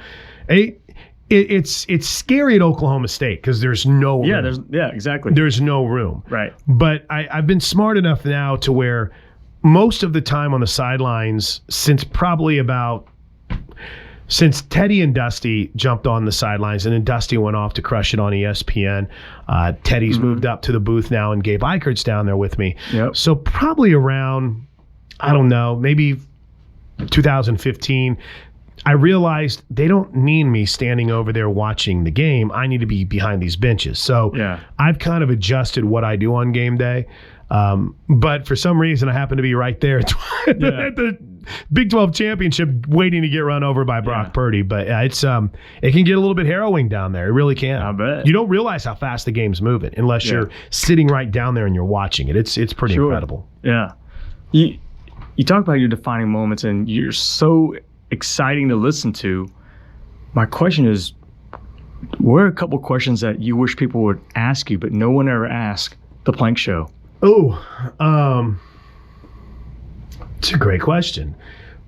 it's scary at Oklahoma State because there's no room. Exactly. There's no room. Right. But I've been smart enough now to where most of the time on the sidelines, since Teddy and Dusty jumped on the sidelines, and then Dusty went off to crush it on ESPN. Teddy's moved up to the booth now, and Gabe Eichert's down there with me. Yep. So probably around, I don't know, maybe 2015, I realized they don't need me standing over there watching the game. I need to be behind these benches. So I've kind of adjusted what I do on game day. But for some reason, I happen to be right there at the Big 12 championship waiting to get run over by Brock Purdy. But it can get a little bit harrowing down there. It really can. I bet. You don't realize how fast the game's moving unless you're sitting right down there and you're watching it. It's pretty incredible. Yeah. You talk about your defining moments, and you're so exciting to listen to. My question is, what are a couple questions that you wish people would ask you, but no one ever asked the Plankshow? Oh, it's a great question.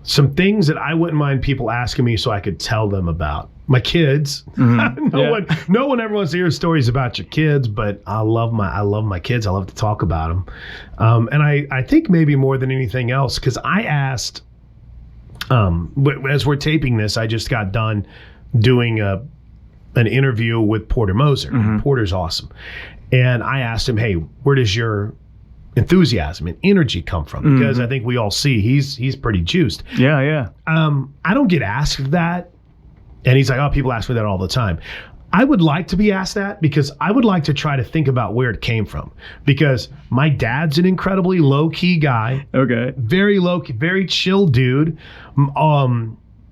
Some things that I wouldn't mind people asking me so I could tell them about. My kids. Mm-hmm. No one ever wants to hear stories about your kids, but I love my kids. I love to talk about them. And I think maybe more than anything else, because I asked As we're taping this, I just got done doing an interview with Porter Moser. Mm-hmm. Porter's awesome. And I asked him, hey, where does your enthusiasm and energy come from? Because I think we all see he's pretty juiced. Yeah. I don't get asked that. And he's like, oh, people ask me that all the time. I would like to be asked that because I would like to try to think about where it came from. Because my dad's an incredibly low-key guy. Okay. Very low-key, very chill dude. My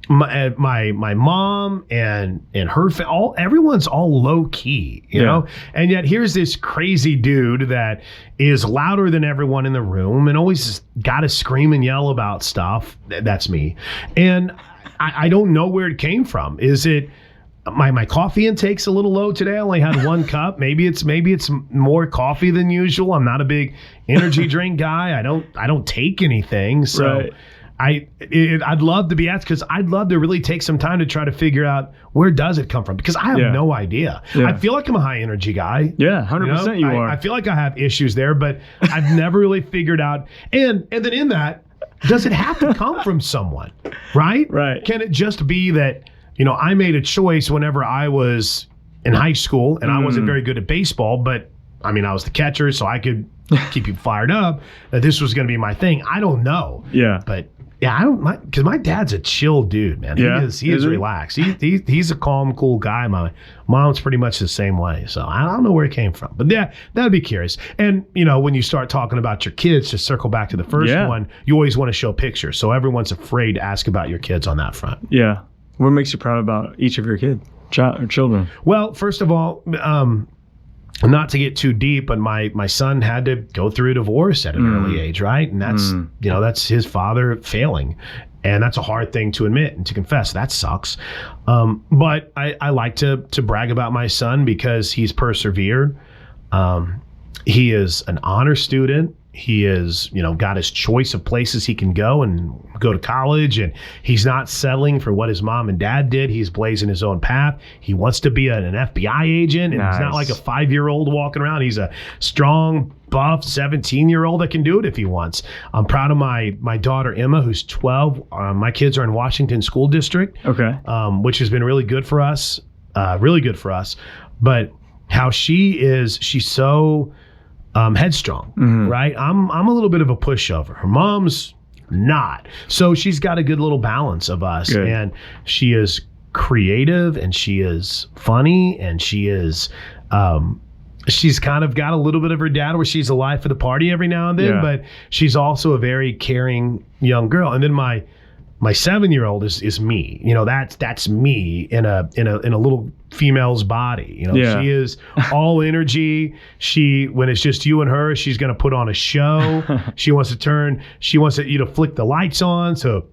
mom and her everyone's all low-key, you know? And yet here's this crazy dude that is louder than everyone in the room and always got to scream and yell about stuff. That's me. And I don't know where it came from. Is it my coffee intake's a little low today? I only had 1 cup. Maybe it's more coffee than usual. I'm not a big energy drink guy. I don't take anything. So right. I'd love to be asked because I'd love to really take some time to try to figure out where does it come from because I have no idea. Yeah. I feel like I'm a high energy guy. Yeah, 100% you are. I feel like I have issues there, but I've never really figured out. And then in that, does it have to come from someone, right? Right. Can it just be that, I made a choice whenever I was in high school and I wasn't very good at baseball, but I was the catcher, so I could keep you fired up that this was going to be my thing. I don't know. Yeah. But because my dad's a chill dude, man. Yeah. He is relaxed. He's a calm, cool guy. My mom's pretty much the same way. So I don't know where it came from. But yeah, that'd be curious. And, when you start talking about your kids, to circle back to the first one, you always want to show pictures. So everyone's afraid to ask about your kids on that front. Yeah. What makes you proud about each of your children? Well, first of all, not to get too deep, but my son had to go through a divorce at an early age, right? And that's that's his father failing, and that's a hard thing to admit and to confess. That sucks. But I like to brag about my son because he's persevered. He is an honor student. He is, got his choice of places he can go and go to college, and he's not settling for what his mom and dad did. He's blazing his own path. He wants to be an FBI agent, and he's not like a 5-year-old walking around. He's a strong, buff 17-year-old that can do it if he wants. I'm proud of my daughter, Emma, who's 12. My kids are in Washington School District, which has been really good for us, But how she's so... headstrong, right? I'm a little bit of a pushover. Her mom's not. So she's got a good little balance of us. Good. And she is creative and she is funny and she is, she's kind of got a little bit of her dad where she's alive for the party every now and then, but she's also a very caring young girl. And then my 7-year-old is me. That's me in a little female's body. She is all energy. When it's just you and her, she's going to put on a show. She wants you to flick the lights on so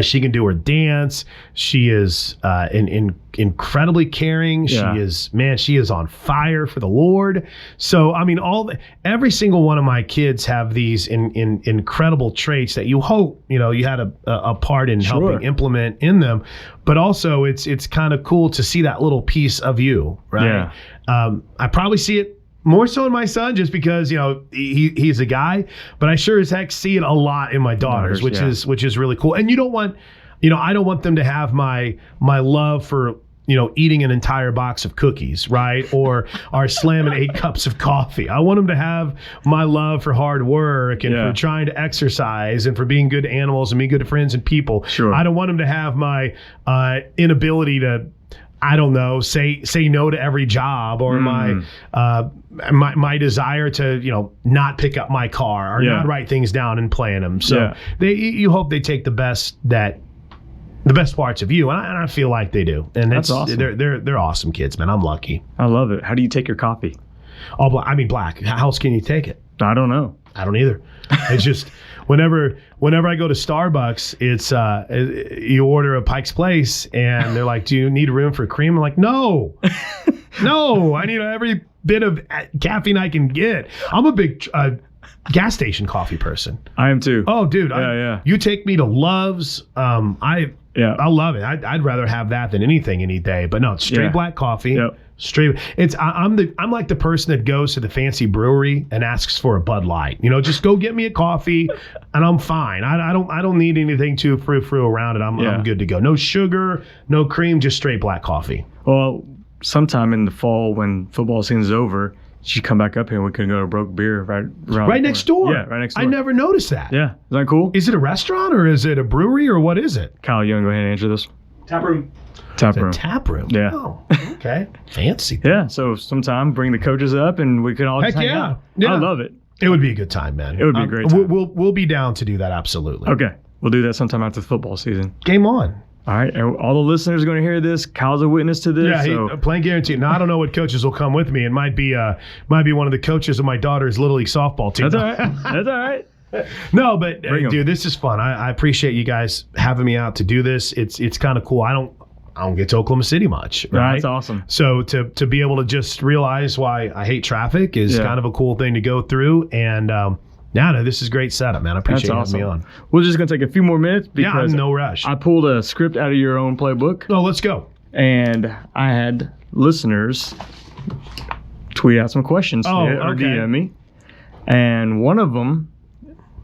she can do her dance. She is incredibly caring. Yeah. She is on fire for the Lord. So, every single one of my kids have these incredible traits that you hope, you had a part in helping implement in them. But also it's kind of cool to see that little piece of you, right? Yeah. I probably see it more so in my son just because, he's a guy, but I sure as heck see it a lot in my daughters, which is really cool. And you don't want, I don't want them to have my love for, eating an entire box of cookies, right? Or slamming 8 cups of coffee. I want them to have my love for hard work and for trying to exercise and for being good to animals and being good to friends and people. Sure. I don't want them to have my inability to, I don't know, say no to every job or my desire to, not pick up my car or not write things down and play in them. So you hope they take the best parts of you, and I feel like they do. And that's awesome. They're awesome kids, man. I'm lucky. I love it. How do you take your coffee? All black. Black. How else can you take it? I don't know. I don't either. It's just whenever I go to Starbucks, it's you order a Pike's Place and they're like, "Do you need room for cream?" I'm like, "No, no, I need every bit of caffeine I can get." I'm a big gas station coffee person. I am too. Oh, dude. Yeah. You take me to Love's. I love it. I'd rather have that than anything any day. But no, it's straight black coffee. Yep. Straight. I'm like the person that goes to the fancy brewery and asks for a Bud Light. Just go get me a coffee, and I'm fine. I don't need anything too frou-frou around it. I'm good to go. No sugar, no cream, just straight black coffee. Well, sometime in the fall when football season's over, you should come back up here and we can go to Broke Beer right next door. Yeah, right next door. I never noticed that. Yeah, is that cool? Is it a restaurant or is it a brewery or what is it? Kyle, you want to go ahead and answer this? Tap room. Tap room. Tap room. Yeah. Oh, okay. Fancy. Yeah. So sometime bring the coaches up and we can all just hang out. Yeah. I love it. It would be a good time, man. It would be a great time. We'll be down to do that. Absolutely. Okay. We'll do that sometime after the football season. Game on. All right. All the listeners are going to hear this. Kyle's a witness to this. Yeah, playing guarantee. Now I don't know what coaches will come with me. It might be one of the coaches of my daughter's Little League softball team. That's all right. That's all right. No, but dude, this is fun. I appreciate you guys having me out to do this. It's kind of cool. I don't get to Oklahoma City much. Right? That's awesome. So to be able to just realize why I hate traffic is kind of a cool thing to go through. And no, this is great setup, man. I appreciate you having me on. We're just going to take a few more minutes because I'm no rush. I pulled a script out of your own playbook. Oh, let's go. And I had listeners tweet out some questions or DM me. And one of them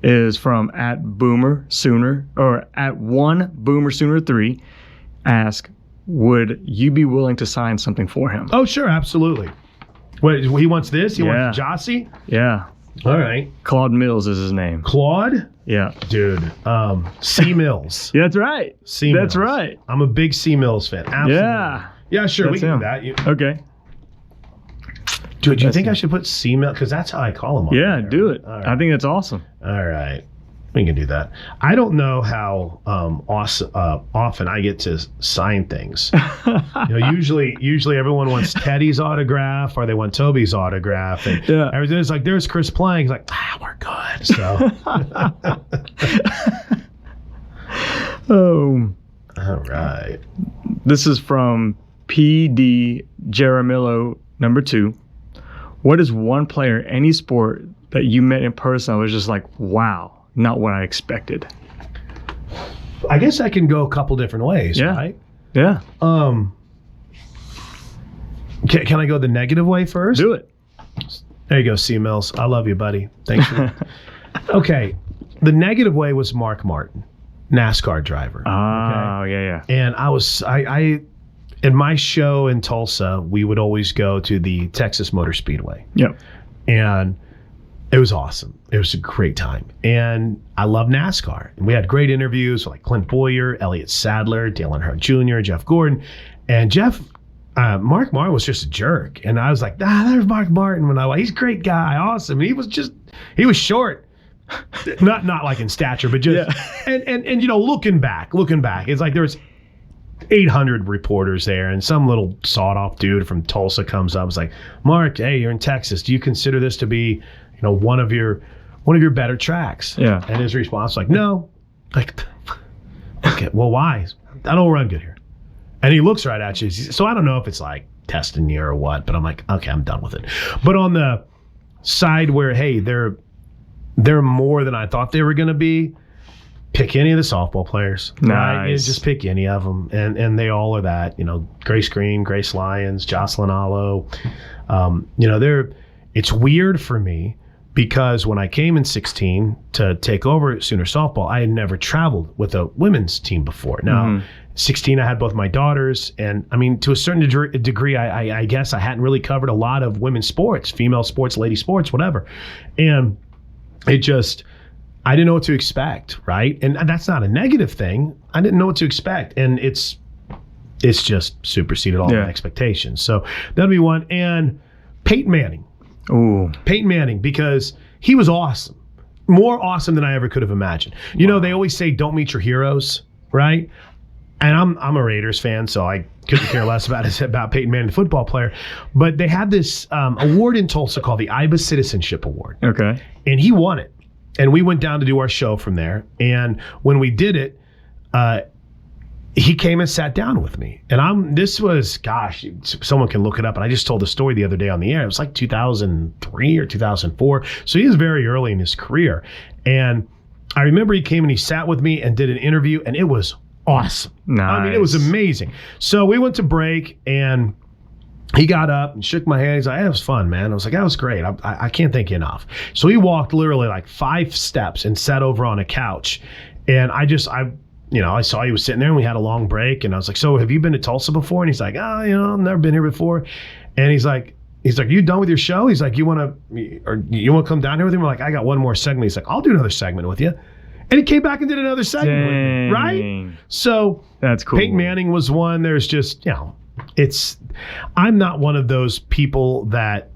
is from @BoomerSooner or @1BoomerSooner3. Ask, would you be willing to sign something for him? Oh, sure, absolutely. Wait, he wants this? He wants Jossie? Yeah. All right. Claude Mills is his name. Claude? Yeah. Dude, C. Mills. Yeah, that's right. C. That's Mills. right. I'm a big C. Mills fan. Absolutely. Yeah. Yeah, sure. That's we can him. do that. Okay. Dude, do you think I should put C. Mills? Because that's how I call him. Yeah, do it. Right. I think that's awesome. All right. We can do that. I don't know how often I get to sign things. Usually everyone wants Teddy's autograph or they want Toby's autograph. And everything's like, there's Chris playing. He's like, we're good. So. All right. This is from PD Jaramillo #2. What is one player, any sport, that you met in person that was just like, wow, not what I expected? I guess I can go a couple different ways, right? Yeah. Can I go the negative way first? Do it. There you go, C. Mills. I love you, buddy. Thanks. Okay. The negative way was Mark Martin, NASCAR driver. Oh, yeah. And I in my show in Tulsa, we would always go to the Texas Motor Speedway. Yep. And it was awesome. It was a great time. And I love NASCAR. And we had great interviews with like Clint Boyer, Elliott Sadler, Dale Earnhardt Jr., Jeff Gordon. And Mark Martin was just a jerk. And I was like, there's Mark Martin. He's a great guy, awesome. And he was short. not like in stature, but just, and looking back, it's like there was 800 reporters there, and some little sawed-off dude from Tulsa comes up. It's like, Mark, hey, you're in Texas. Do you consider this to be, one of your better tracks? Yeah. And his response was like, no. Like, okay, well, why? I don't run good here. And he looks right at you. So I don't know if it's like testing you or what, but I'm like, okay, I'm done with it. But on the side where, hey, they're more than I thought they were going to be, pick any of the softball players. Nice. Right? Just pick any of them. And they all are that. Grace Green, Grace Lyons, Jocelyn Allo. It's weird for me because when I came in 16 to take over Sooner softball, I had never traveled with a women's team before. Now, 16, I had both my daughters. And I mean, to a certain degree, I guess I hadn't really covered a lot of women's sports, female sports, lady sports, whatever. And it just, I didn't know what to expect, right? And that's not a negative thing. I didn't know what to expect. And it's just superseded all my expectations. So that'll be one. And Peyton Manning. Ooh. Peyton Manning, because he was awesome. More awesome than I ever could have imagined. They always say don't meet your heroes, right? And I'm a Raiders fan, so I couldn't care less about Peyton Manning, the football player. But they had this award in Tulsa called the IBA Citizenship Award. Okay. And he won it. And we went down to do our show from there. And when we did it, he came and sat down with me. And this was, gosh, someone can look it up. And I just told the story the other day on the air. It was like 2003 or 2004. So he was very early in his career. And I remember he came and he sat with me and did an interview, and it was awesome. Nice. I mean, it was amazing. So we went to break, and he got up and shook my hand. He's like, "That was fun, man." I was like, "That was great. I can't thank you enough." So he walked literally like 5 steps and sat over on a couch. And I saw he was sitting there, and we had a long break. And I was like, "So have you been to Tulsa before?" And he's like, "Oh, I've never been here before." And he's like, "You done with your show?" He's like, you want to come down here with him?" We're like, "I got one more segment." He's like, "I'll do another segment with you." And he came back and did another segment with me, right? So that's cool. Peyton Manning was one. There's just, I'm not one of those people that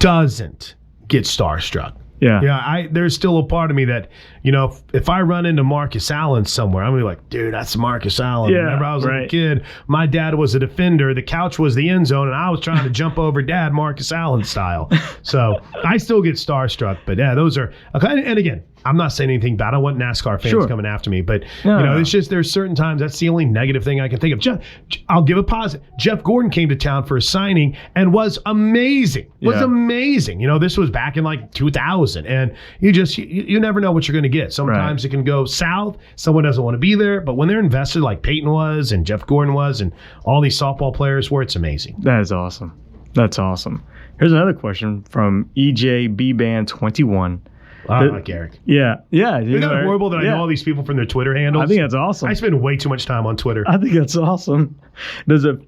doesn't get starstruck. Yeah. There's still a part of me that, if I run into Marcus Allen somewhere, I'm going to be like, "Dude, that's Marcus Allen." Yeah, whenever I was a kid, my dad was a defender. The couch was the end zone, and I was trying to jump over dad Marcus Allen style. So I still get starstruck. But yeah, those are, okay. And again, I'm not saying anything bad. I want NASCAR fans coming after me. But, it's just there's certain times that's the only negative thing I can think of. I'll give a positive. Jeff Gordon came to town for a signing and was amazing. Amazing. This was back in like 2000. And you never know what you're going to get. Sometimes it can go south. Someone doesn't want to be there. But when they're invested like Peyton was and Jeff Gordon was and all these softball players were, it's amazing. That is awesome. That's awesome. Here's another question from EJBBand21. I like Eric. Yeah. Isn't that horrible that I know all these people from their Twitter handles? I think that's awesome. I spend way too much time on Twitter. I think that's awesome. Does it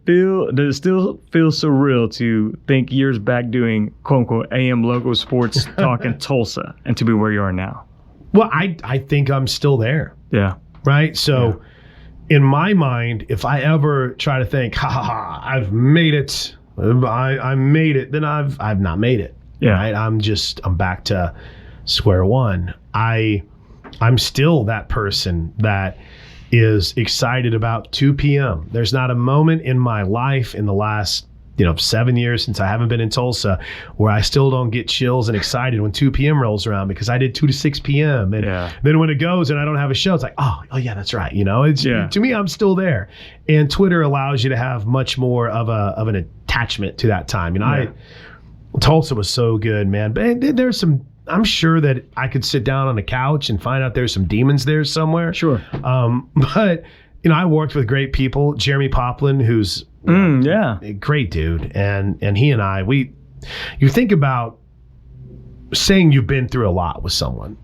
still feel surreal to think years back doing quote unquote AM local sports talk in Tulsa and to be where you are now? Well, I think I'm still there. Yeah. Right? So in my mind, if I ever try to think, I've made it, I made it, then I've not made it. Yeah. Right? I'm back to square one. I'm still that person that is excited about 2 p.m. There's not a moment in my life in the last 7 years since I haven't been in Tulsa where I still don't get chills and excited when 2 p.m. rolls around because I did 2 to 6 p.m. And then when it goes and I don't have a show, it's like, oh yeah, that's right. To me, I'm still there. And Twitter allows you to have much more of an attachment to that time. Tulsa was so good, man. But there's some. I'm sure that I could sit down on a couch and find out there's some demons there somewhere. Sure. But I worked with great people. Jeremy Poplin, who's a great dude, and he and I, you think about saying you've been through a lot with someone,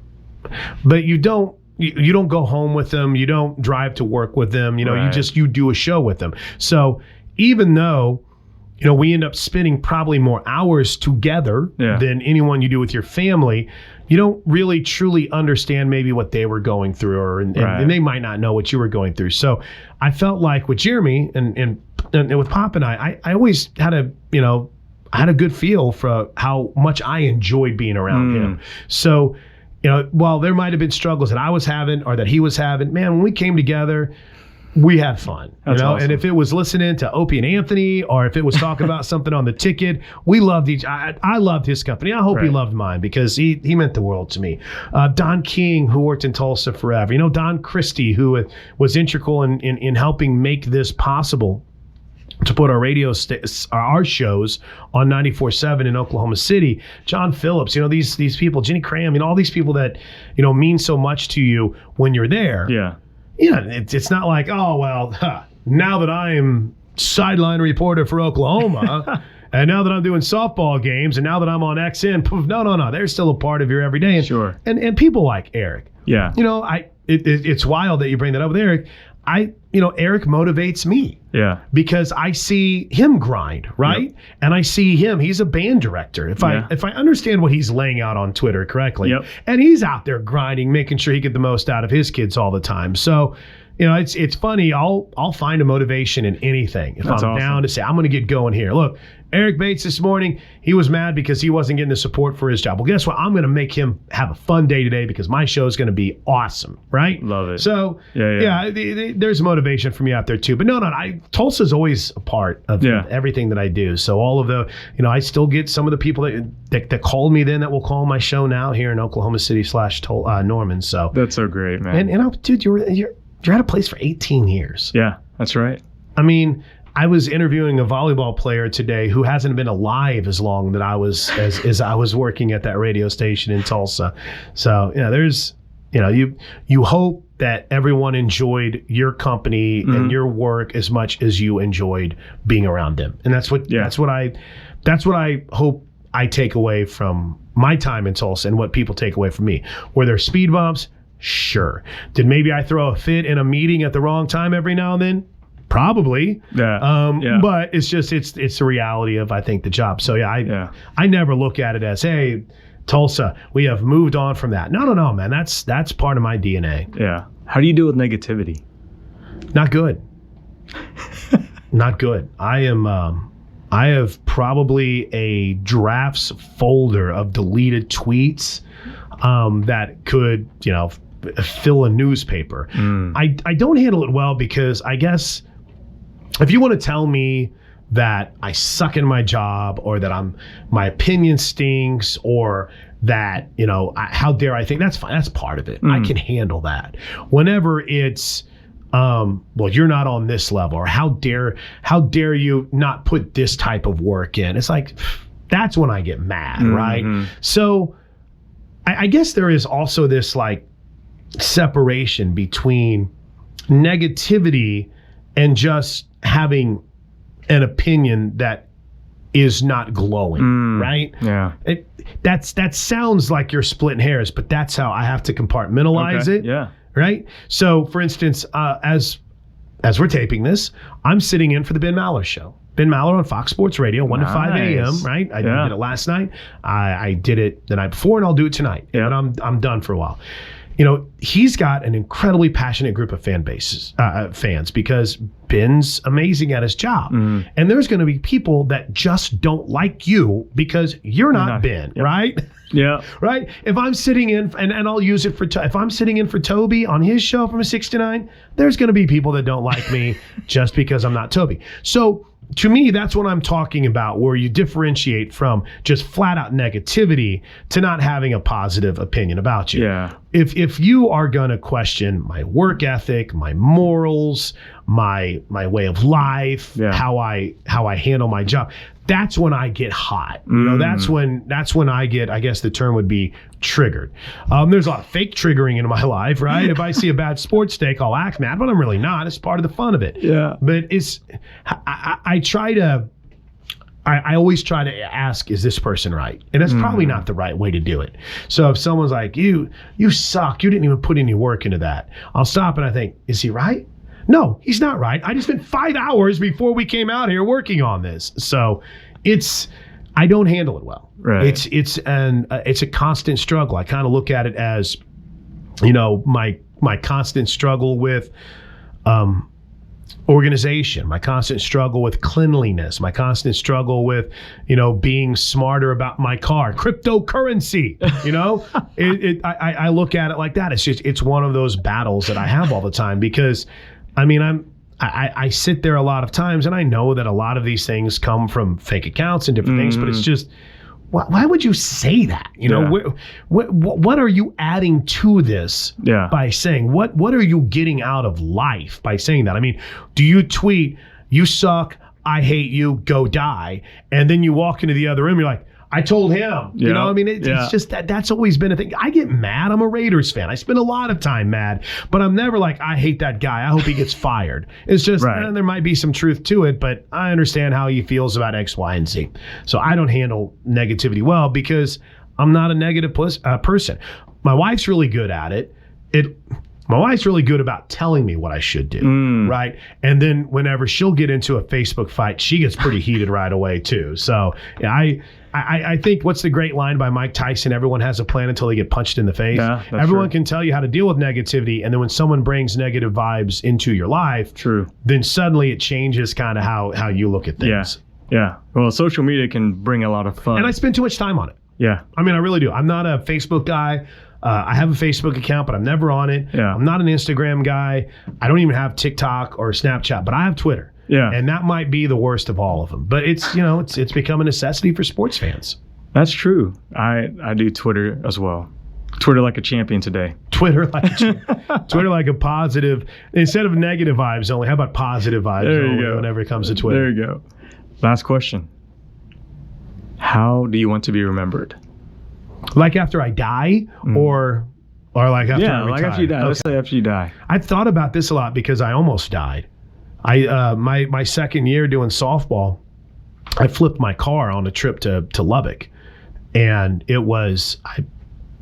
but you don't go home with them. You don't drive to work with them. You do a show with them. So even though we end up spending probably more hours together than anyone you do with your family, you don't really truly understand maybe what they were going through, and they might not know what you were going through. So I felt like with Jeremy and with Pop and I always had a good feel for how much I enjoyed being around him. So, while there might have been struggles that I was having or that he was having, man, when we came together, we had fun, Awesome. And if it was listening to Opie and Anthony, or if it was talking about something on the ticket, we loved I loved his company. I hope he loved mine because he meant the world to me. Don King, who worked in Tulsa forever. Don Christie, who was integral in helping make this possible to put our shows on 94.7 in Oklahoma City. John Phillips, these people, Jenny Cram, all these people that mean so much to you when you're there. Yeah. It's not like, oh, well, now that I am sideline reporter for Oklahoma, and now that I'm doing softball games, and now that I'm on XN, poof, no. They're still a part of your everyday. Sure. And people like Eric. Yeah. It's wild that you bring that up with Eric. Eric motivates me. Yeah. Because I see him grind, right? Yep. And I see him. He's a band director. If I understand what he's laying out on Twitter correctly, and he's out there grinding, making sure he get the most out of his kids all the time. So, it's funny. I'll find a motivation in anything if I'm down to say I'm going to get going here. Look, Eric Bates this morning, he was mad because he wasn't getting the support for his job. Well, guess what? I'm going to make him have a fun day today because my show is going to be awesome, right? Love it. So, there's motivation for me out there too. But no, Tulsa's always a part of everything that I do. So all of the, I still get some of the people that called me then that will call my show now here in Oklahoma City / Norman. So that's so great, man. And dude, you're at a place for 18 years. Yeah, that's right. I mean, I was interviewing a volleyball player today who hasn't been alive as long that I was as I was working at that radio station in Tulsa. So, there's, you hope that everyone enjoyed your company and your work as much as you enjoyed being around them. And that's what I hope I take away from my time in Tulsa and what people take away from me. Were there speed bumps? Sure. Did maybe I throw a fit in a meeting at the wrong time every now and then? Probably. But it's just it's the reality of, I think, the job. So I never look at it as, hey, Tulsa, we have moved on from that. No, man. That's part of my DNA. Yeah. How do you deal with negativity? Not good. Not good. I have probably a drafts folder of deleted tweets that could, fill a newspaper. I don't handle it well because I guess if you want to tell me that I suck in my job or that my opinion stinks or that, how dare I think, that's fine. That's part of it. I can handle that. Whenever it's, you're not on this level, or how dare you not put this type of work in? It's like, that's when I get mad, right? So I guess there is also this like separation between negativity and just having an opinion that is not glowing, right? Yeah. That sounds like you're splitting hairs, but that's how I have to compartmentalize it. Yeah. Right? So, for instance, as we're taping this, I'm sitting in for the Ben Maller show. Ben Maller on Fox Sports Radio, 1 to 5 a.m., right? I did it last night. I did it the night before, and I'll do it tonight. Yeah. But I'm done for a while. He's got an incredibly passionate group of fans because Ben's amazing at his job. And there's going to be people that just don't like you because you're not Ben, right? Yeah. Right? If I'm sitting in, and I'll use it if I'm sitting in for Toby on his show from 6 to 9, there's going to be people that don't like me just because I'm not Toby. So to me, that's what I'm talking about, where you differentiate from just flat out negativity to not having a positive opinion about you. Yeah. If you are going to question my work ethic, my morals, my way of life, how I handle my job, that's when I get hot. That's when I get, I guess the term would be, triggered. There's a lot of fake triggering in my life, right? If I see a bad sports take, I'll act mad, but I'm really not. It's part of the fun of it. Yeah. But I always try to ask, is this person right? And that's probably not the right way to do it. So if someone's like, you suck, you didn't even put any work into that, I'll stop and I think, is he right? No, he's not right. I just spent 5 hours before we came out here working on this. So I don't handle it well. Right. It's a constant struggle. I kind of look at it as, my constant struggle with organization, my constant struggle with cleanliness, my constant struggle with, being smarter about my car, cryptocurrency, I look at it like that. It's one of those battles that I have all the time because, I sit there a lot of times and I know that a lot of these things come from fake accounts and different things, but it's just, why would you say that? What are you adding to this by saying, what are you getting out of life by saying that? Do you tweet, you suck, I hate you, go die, and then you walk into the other room, you're like, I told him, it's just that's always been a thing. I get mad. I'm a Raiders fan. I spend a lot of time mad, but I'm never like, I hate that guy. I hope he gets fired. It's just, there might be some truth to it, but I understand how he feels about X, Y, and Z. So I don't handle negativity well because I'm not a negative person. My wife's really good at it. My wife's really good about telling me what I should do, right? And then whenever she'll get into a Facebook fight, she gets pretty heated right away too. So I think, what's the great line by Mike Tyson? Everyone has a plan until they get punched in the face. Yeah, everyone can tell you how to deal with negativity, and then when someone brings negative vibes into your life, then suddenly it changes kind of how you look at things. Yeah. Well, social media can bring a lot of fun. And I spend too much time on it. Yeah. I really do. I'm not a Facebook guy. I have a Facebook account, but I'm never on it. Yeah. I'm not an Instagram guy. I don't even have TikTok or Snapchat, but I have Twitter. Yeah. And that might be the worst of all of them. But it's become a necessity for sports fans. That's true. I do Twitter as well. Twitter like a champion today. Twitter like a positive, instead of negative vibes only. How about positive vibes only whenever it comes to Twitter? There you go. Last question. How do you want to be remembered? Like after I die, or like after I retire? Yeah, like after you die. Okay. Let's say after you die. I've thought about this a lot because I almost died. My second year doing softball, I flipped my car on a trip to Lubbock, and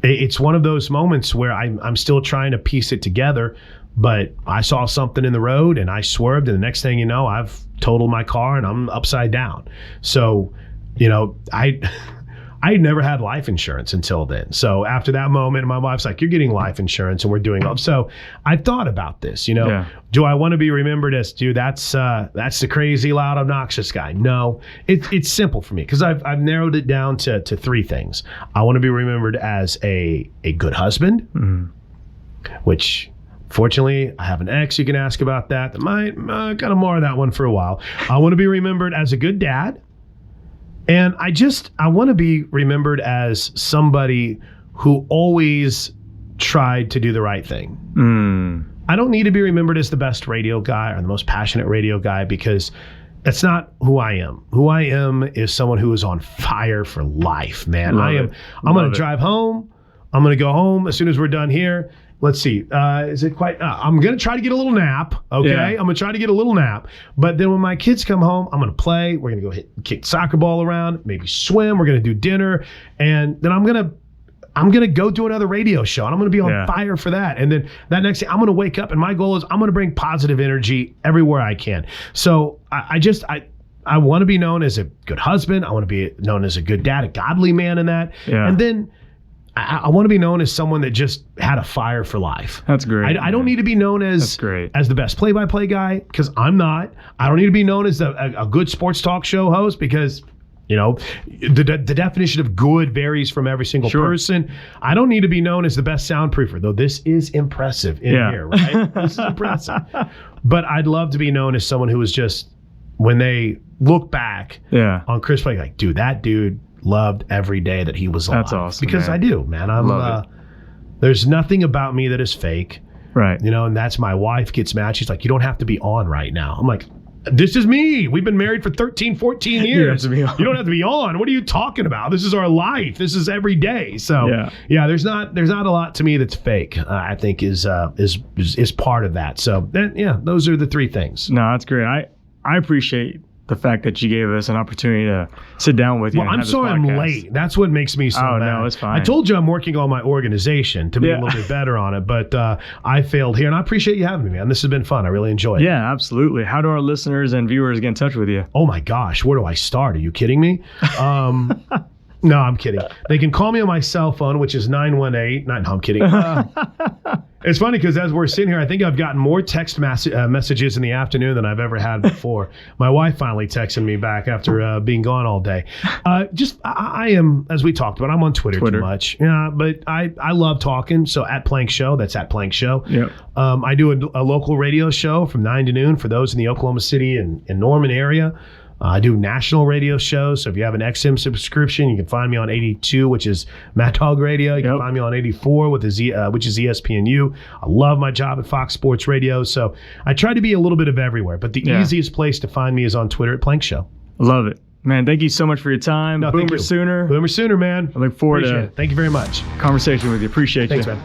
it's one of those moments where I'm still trying to piece it together, but I saw something in the road and I swerved, and the next thing you know, I've totaled my car and I'm upside down. So, I had never had life insurance until then. So after that moment, my wife's like, you're getting life insurance, and we're doing all. So I thought about this, do I want to be remembered as, dude, that's the crazy, loud, obnoxious guy? No, it's simple for me because I've narrowed it down to three things. I want to be remembered as a good husband, which fortunately I have an ex you can ask about that might kind of mar that one for a while. I want to be remembered as a good dad. And I want to be remembered as somebody who always tried to do the right thing. I don't need to be remembered as the best radio guy or the most passionate radio guy because that's not who I am. Who I am is someone who is on fire for life, man. I'm going to drive home. I'm going to go home as soon as we're done here. Let's see. Is it quite? I'm going to try to get a little nap. Okay. Yeah. I'm going to try to get a little nap. But then when my kids come home, I'm going to play. We're going to go kick the soccer ball around, maybe swim. We're going to do dinner. And then I'm going to go do another radio show. And I'm going to be on fire for that. And then that next day, I'm going to wake up. And my goal is I'm going to bring positive energy everywhere I can. So I want to be known as a good husband. I want to be known as a good dad, a godly man in that. Yeah. And then I want to be known as someone that just had a fire for life. That's great. I don't need to be known as the best play-by-play guy because I'm not. I don't need to be known as a good sports talk show host because, the definition of good varies from every single person. I don't need to be known as the best soundproofer, though this is impressive in here, right? This is impressive. But I'd love to be known as someone who was just, when they look back on Chris Blake, like, dude, that dude loved every day that he was alive. That's awesome. Because man. I do, man. There's nothing about me that is fake. Right. And that's my wife gets mad. She's like, you don't have to be on right now. I'm like, this is me. We've been married for 13, 14 years. You don't have to be on. What are you talking about? This is our life. This is every day. So there's not a lot to me that's fake. I think is part of that. So those are the three things. No, that's great. I appreciate the fact that you gave us an opportunity to sit down with you. Well, I'm sorry I'm late. That's what makes me so mad. No, it's fine. I told you I'm working on my organization to be a little bit better on it, but I failed here, and I appreciate you having me, man. This has been fun. I really enjoy it. Yeah, absolutely. How do our listeners and viewers get in touch with you? Oh, my gosh. Where do I start? Are you kidding me? No, I'm kidding. They can call me on my cell phone, which is 918. No, I'm kidding. It's funny because as we're sitting here, I think I've gotten more text messages in the afternoon than I've ever had before. My wife finally texted me back after being gone all day. I am, as we talked about, I'm on Twitter too much. Yeah, but I love talking. So at Plankshow, that's at Plankshow. Yep. I do a local radio show from 9 to noon for those in the Oklahoma City and Norman area. I do national radio shows, so if you have an XM subscription, you can find me on 82, which is Mad Dog Radio. You can find me on 84, which is ESPNU. I love my job at Fox Sports Radio, so I try to be a little bit of everywhere. But the easiest place to find me is on Twitter at Plankshow. Love it. Man, thank you so much for your time. Boomer Sooner. Boomer Sooner, man. I look forward to it. Thank you very much. Conversation with you. Appreciate you. Thanks, man.